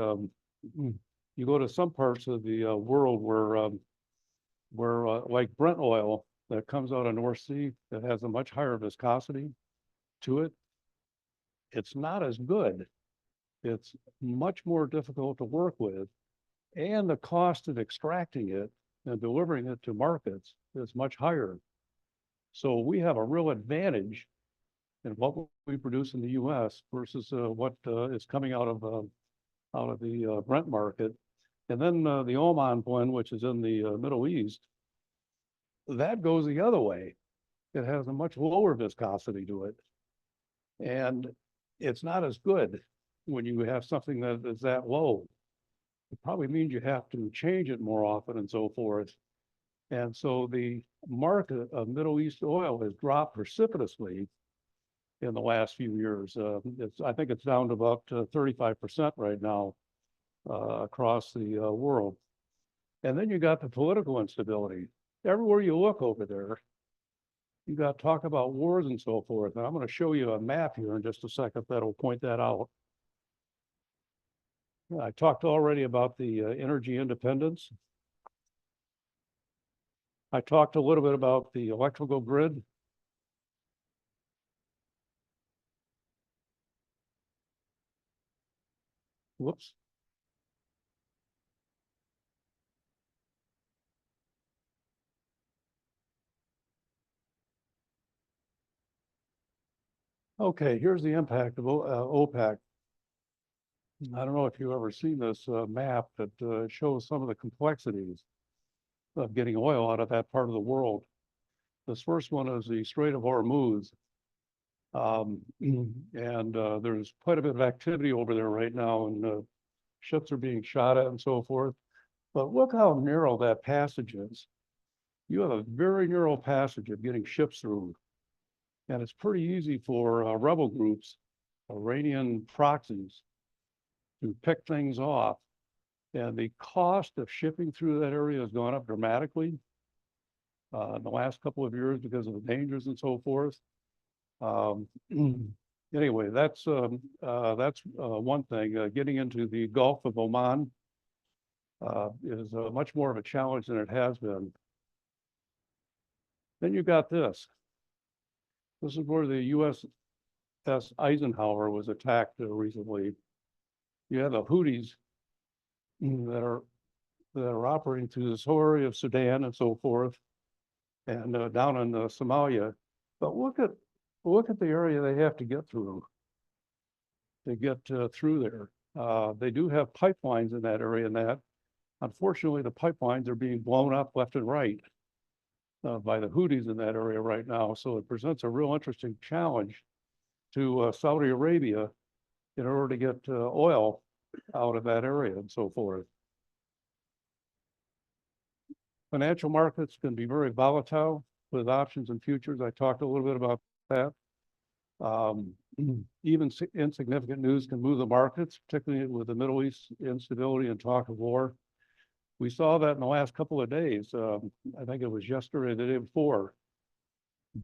world where like Brent oil that comes out of North Sea that has a much higher viscosity to it, it's not as good. It's much more difficult to work with, and the cost of extracting it and delivering it to markets is much higher. So we have a real advantage in what we produce in the U.S. versus what is coming out of the Brent market. And then the Oman blend, which is in the Middle East, that goes the other way. It has a much lower viscosity to it, and it's not as good when you have something that is that low. It probably means you have to change it more often and so forth. And so the market of Middle East oil has dropped precipitously in the last few years. I think it's down to about 35% right now across the world. And then you got the political instability. Everywhere you look over there, you got talk about wars and so forth. And I'm going to show you a map here in just a second that'll point that out. I talked already about the energy independence. I talked a little bit about the electrical grid. Whoops. Okay, here's the impact of OPEC. I don't know if you've ever seen this map that shows some of the complexities of getting oil out of that part of the world. This first one is the Strait of Hormuz. And there's quite a bit of activity over there right now, and ships are being shot at and so forth. But look how narrow that passage is. You have a very narrow passage of getting ships through. And it's pretty easy for rebel groups, Iranian proxies, to pick things off. And the cost of shipping through that area has gone up dramatically in the last couple of years because of the dangers and so forth. Anyway, that's one thing. Getting into the Gulf of Oman is much more of a challenge than it has been. Then you got this. This is where the USS Eisenhower was attacked recently. You have the Houthis that are operating through this whole area of Sudan and so forth, and down in Somalia. But look at the area they have to get through. They get through there. They do have pipelines in that area, and that unfortunately the pipelines are being blown up left and right by the Houthis in that area right now. So it presents a real interesting challenge to Saudi Arabia in order to get oil out of that area and so forth. Financial markets can be very volatile with options and futures. I talked a little bit about that. Even insignificant news can move the markets, particularly with the Middle East instability and talk of war. We saw that in the last couple of days. I think it was yesterday, the day before.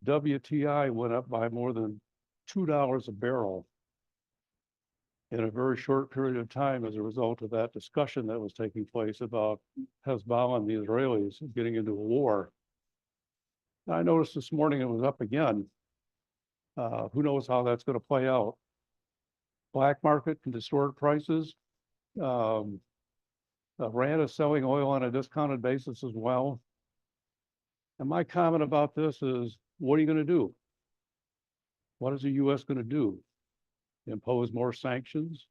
WTI went up by more than $2 a barrel in a very short period of time as a result of that discussion that was taking place about Hezbollah and the Israelis getting into a war. I noticed this morning it was up again. Who knows how that's going to play out? Black market can distort prices. Iran is selling oil on a discounted basis as well. And my comment about this is, what are you going to do? What is the U.S. going to do? Impose more sanctions?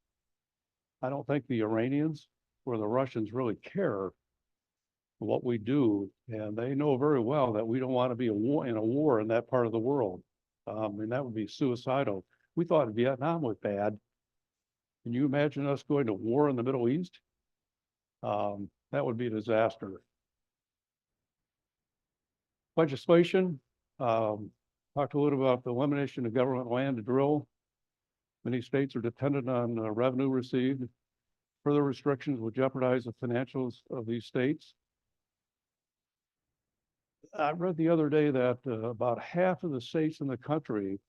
I don't think the Iranians or the Russians really care what we do, and they know very well that we don't want to be in a war in that part of the world. And that would be suicidal. We thought Vietnam was bad. Can you imagine us going to war in the Middle East? That would be a disaster. Legislation, talked a little about the elimination of government land to drill. Many states are dependent on revenue received. Further restrictions will jeopardize the financials of these states. I read the other day that about half of the states in the country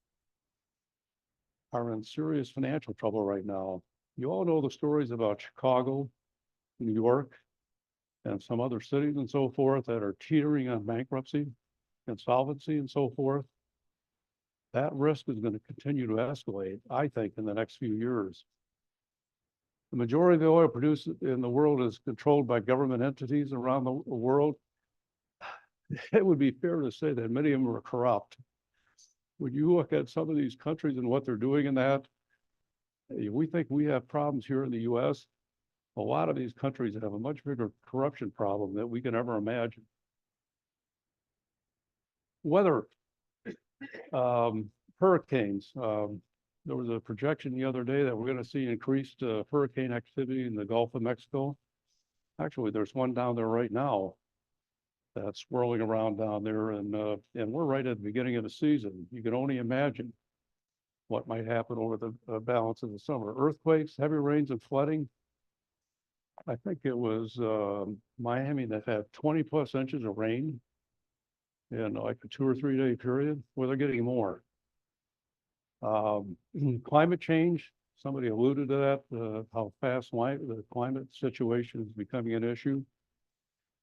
are in serious financial trouble right now. You all know the stories about Chicago, New York, and some other cities and so forth that are teetering on bankruptcy, insolvency, and so forth. That risk is going to continue to escalate, I think, in the next few years. The majority of the oil produced in the world is controlled by government entities around the world. It would be fair to say that many of them are corrupt. When you look at some of these countries and what they're doing in that, we think we have problems here in the US. A lot of these countries have a much bigger corruption problem than we can ever imagine. Weather, hurricanes. There was a projection the other day that we're going to see increased hurricane activity in the Gulf of Mexico. Actually, there's one down there right now that's swirling around down there, and we're right at the beginning of the season. You can only imagine what might happen over the balance of the summer. Earthquakes, heavy rains, and flooding. I think it was Miami that had 20 plus inches of rain in like a 2 or 3 day period. Well, they're getting more. Climate change, somebody alluded to that, how fast the climate situation is becoming an issue.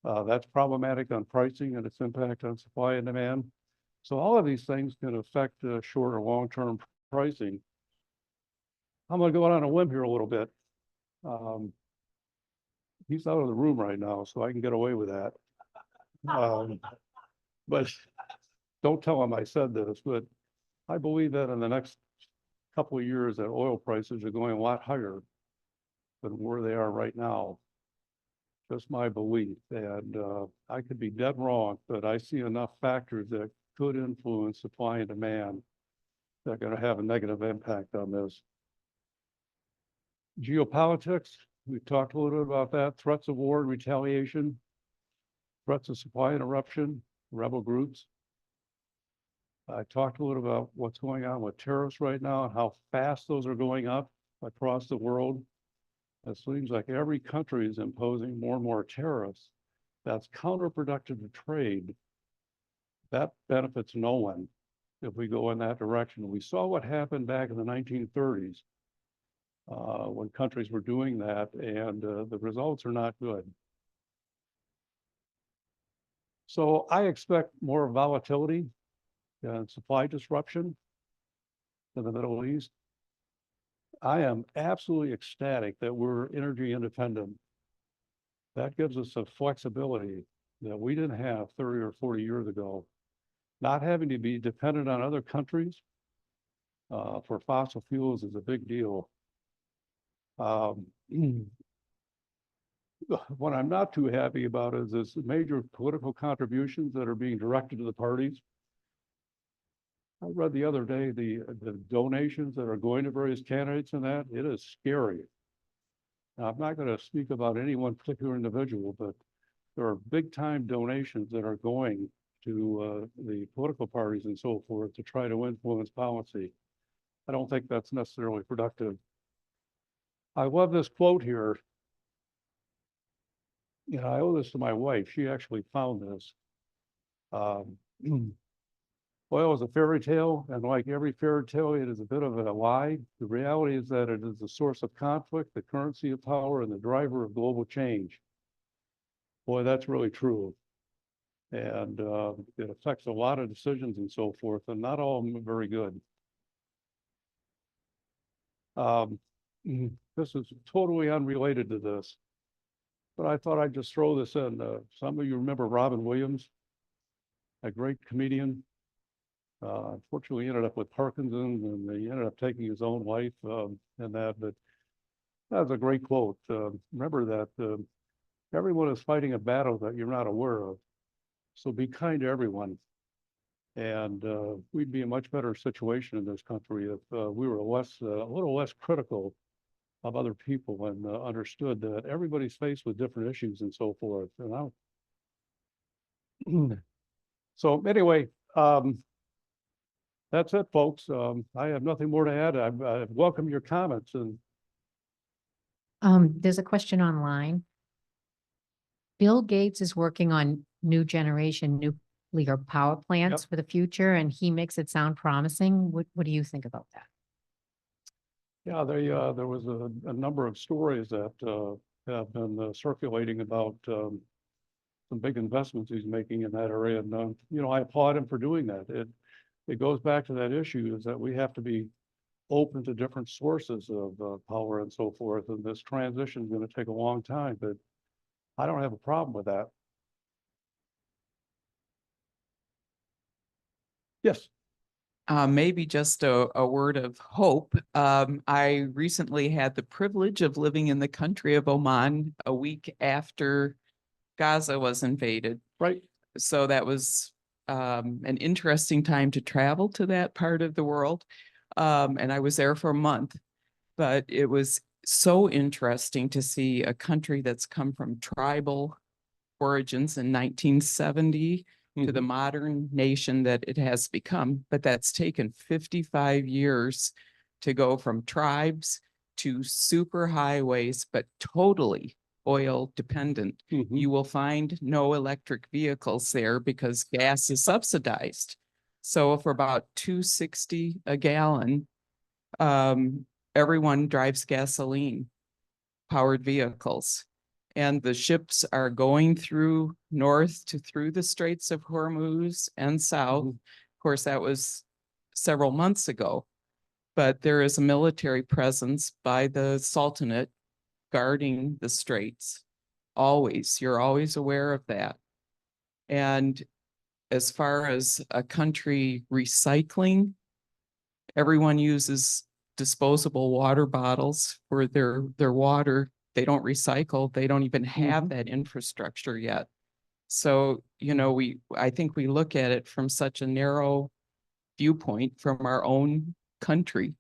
That's problematic on pricing and its impact on supply and demand. So all of these things can affect short or long-term pricing. I'm going to go out on a limb here a little bit. He's out of the room right now, so I can get away with that. But don't tell him I said this, but I believe that in the next couple of years that oil prices are going a lot higher than where they are right now. Just my belief, and I could be dead wrong, but I see enough factors that could influence supply and demand that are going to have a negative impact on this. Geopolitics, we've talked a little bit about that. Threats of war and retaliation, threats of supply interruption, rebel groups. I talked a little about what's going on with tariffs right now and how fast those are going up across the world. It seems like every country is imposing more and more tariffs. That's counterproductive to trade. That benefits no one. if we go in that direction. We saw what happened back in the 1930s when countries were doing that, and the results are not good. So I expect more volatility and supply disruption in the Middle East. I am absolutely ecstatic that we're energy independent. That gives us a flexibility that we didn't have 30 or 40 years ago. Not having to be dependent on other countries for fossil fuels is a big deal. What I'm not too happy about is this major political contributions that are being directed to the parties. I read the other day the donations that are going to various candidates and that, it is scary. Now, I'm not going to speak about any one particular individual, but there are big time donations that are going to the political parties and so forth to try to influence policy. I don't think that's necessarily productive. I love this quote here. You know, I owe this to my wife. She actually found this. Oil is a fairy tale, and like every fairy tale, it is a bit of a lie. The reality is that it is the source of conflict, the currency of power, and the driver of global change. Boy, that's really true. And it affects a lot of decisions and so forth, and not all of them are very good. This is totally unrelated to this, but I thought I'd just throw this in. Some of you remember Robin Williams, a great comedian. Unfortunately, he ended up with Parkinson's, and he ended up taking his own life and that. But that was a great quote. Remember that everyone is fighting a battle that you're not aware of. So be kind to everyone. And we'd be in a much better situation in this country if we were a little less critical of other people and understood that everybody's faced with different issues and so forth. You know? So anyway, that's it, folks. I have nothing more to add. I welcome your comments. And There's a question online. Bill Gates is working on new generation nuclear power plants for the future, and he makes it sound promising. What do you think about that? yeah, there was a number of stories that have been circulating about some big investments he's making in that area. And, you know, I applaud him for doing that. It goes back to that issue is that we have to be open to different sources of power and so forth. And this transition is going to take a long time, but I don't have a problem with that. Yes. Maybe just a word of hope. I recently had the privilege of living in the country of Oman a week after Gaza was invaded. Right. So that was an interesting time to travel to that part of the world. And I was there for a month, but it was so interesting to see a country that's come from tribal origins in 1970 to the modern nation that it has become. But that's taken 55 years to go from tribes to super highways, but totally oil dependent. You will find no electric vehicles there because gas is subsidized. So for about $2.60 a gallon, everyone drives gasoline powered vehicles. And the ships are going through north through the Straits of Hormuz and south. Of course, that was several months ago, but there is a military presence by the Sultanate guarding the straits. Always, you're always aware of that. And as far as a country recycling, everyone uses disposable water bottles for their water. They don't recycle. They don't even have that infrastructure yet. So, you know, I think we look at it from such a narrow viewpoint from our own country.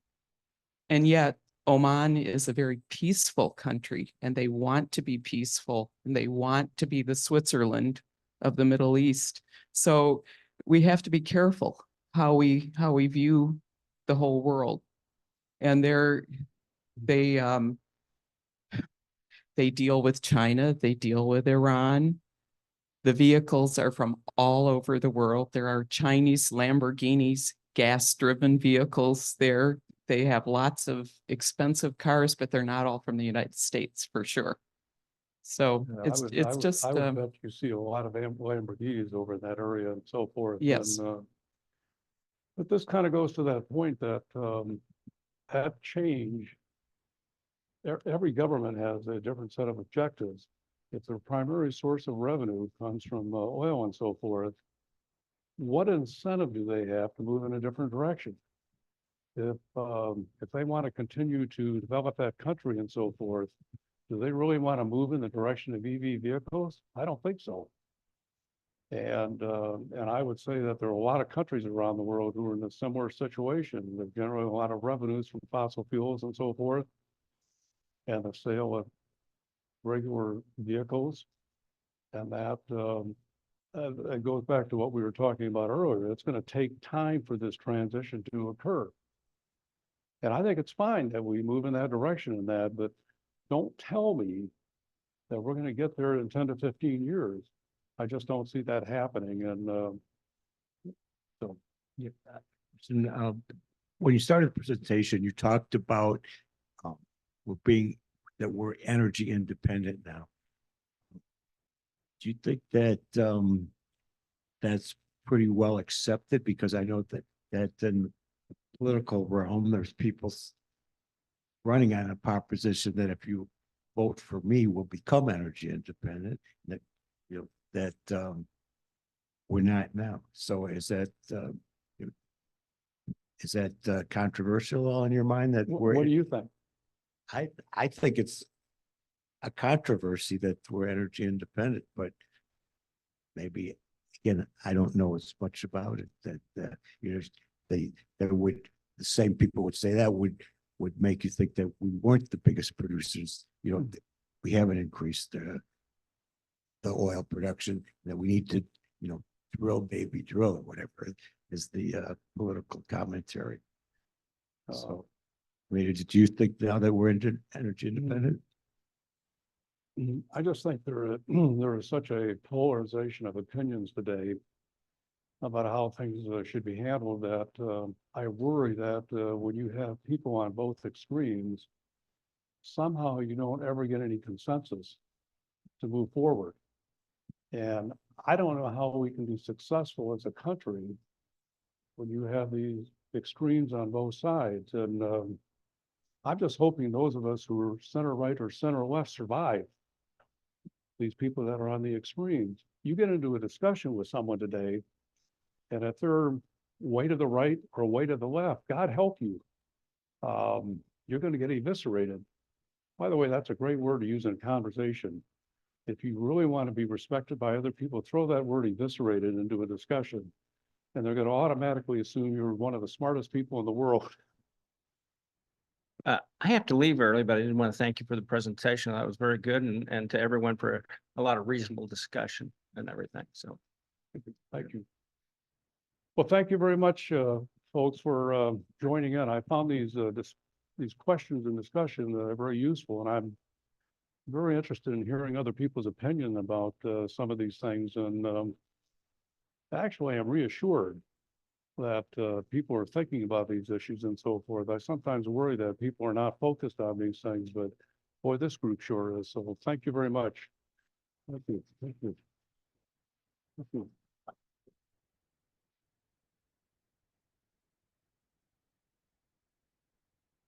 And yet Oman is a very peaceful country, and they want to be peaceful, and they want to be the Switzerland of the Middle East. So we have to be careful how we view the whole world. And they deal with China, they deal with Iran. The vehicles are from all over the world. There are Chinese Lamborghinis gas-driven vehicles there. They have lots of expensive cars, but they're not all from the United States for sure. So Yeah, it's just, I would bet you see a lot of Lamborghinis over in that area and so forth. Yes. And, but this kind of goes to that point that, that change, every government has a different set of objectives. If their primary source of revenue comes from oil and so forth, what incentive do they have to move in a different direction? If they want to continue to develop that country and so forth, do they really want to move in the direction of EV vehicles? I don't think so. And I would say that there are a lot of countries around the world who are in a similar situation. They generate a lot of revenues from fossil fuels and so forth, and the sale of regular vehicles. And that it goes back to what we were talking about earlier. It's going to take time for this transition to occur. And I think it's fine that we move in that direction in that, but don't tell me that we're going to get there in 10 to 15 years. I just don't see that happening. And so. Yeah. So, when you started the presentation, you talked about we're energy independent now. Do you think that that's pretty well accepted? Because I know that in the political realm, there's people running on a proposition that if you vote for me, we'll become energy independent. That we're not now. So is that controversial in your mind? That What do you think? I think it's a controversy that we're energy independent, but maybe again, I don't know as much about it. That the same people would say that would make you think that we weren't the biggest producers. We haven't increased the oil production, that we need to drill, baby, drill, or whatever is the political commentary. So, I mean, do you think now that we're energy independent? I just think there is such a polarization of opinions today about how things should be handled that I worry that when you have people on both extremes, somehow you don't ever get any consensus to move forward. And I don't know how we can be successful as a country when you have these extremes on both sides. And I'm just hoping those of us who are center right or center left survive these people that are on the extremes. You get into a discussion with someone today, and if they're way to the right or way to the left, God help you, you're going to get eviscerated. By the way, that's a great word to use in a conversation. If you really want to be respected by other people, throw that word eviscerated into a discussion, and they're going to automatically assume you're one of the smartest people in the world. I have to leave early, but I did want to thank you for the presentation. That was very good, and to everyone for a lot of reasonable discussion and everything. So, Thank you. Well, thank you very much, folks, for joining in. I found these questions and discussion very useful, and I'm very interested in hearing other people's opinion about some of these things. And actually, I'm reassured that people are thinking about these issues and so forth. I sometimes worry that people are not focused on these things, but boy, this group sure is. So thank you very much. Thank you. Thank you. Thank you.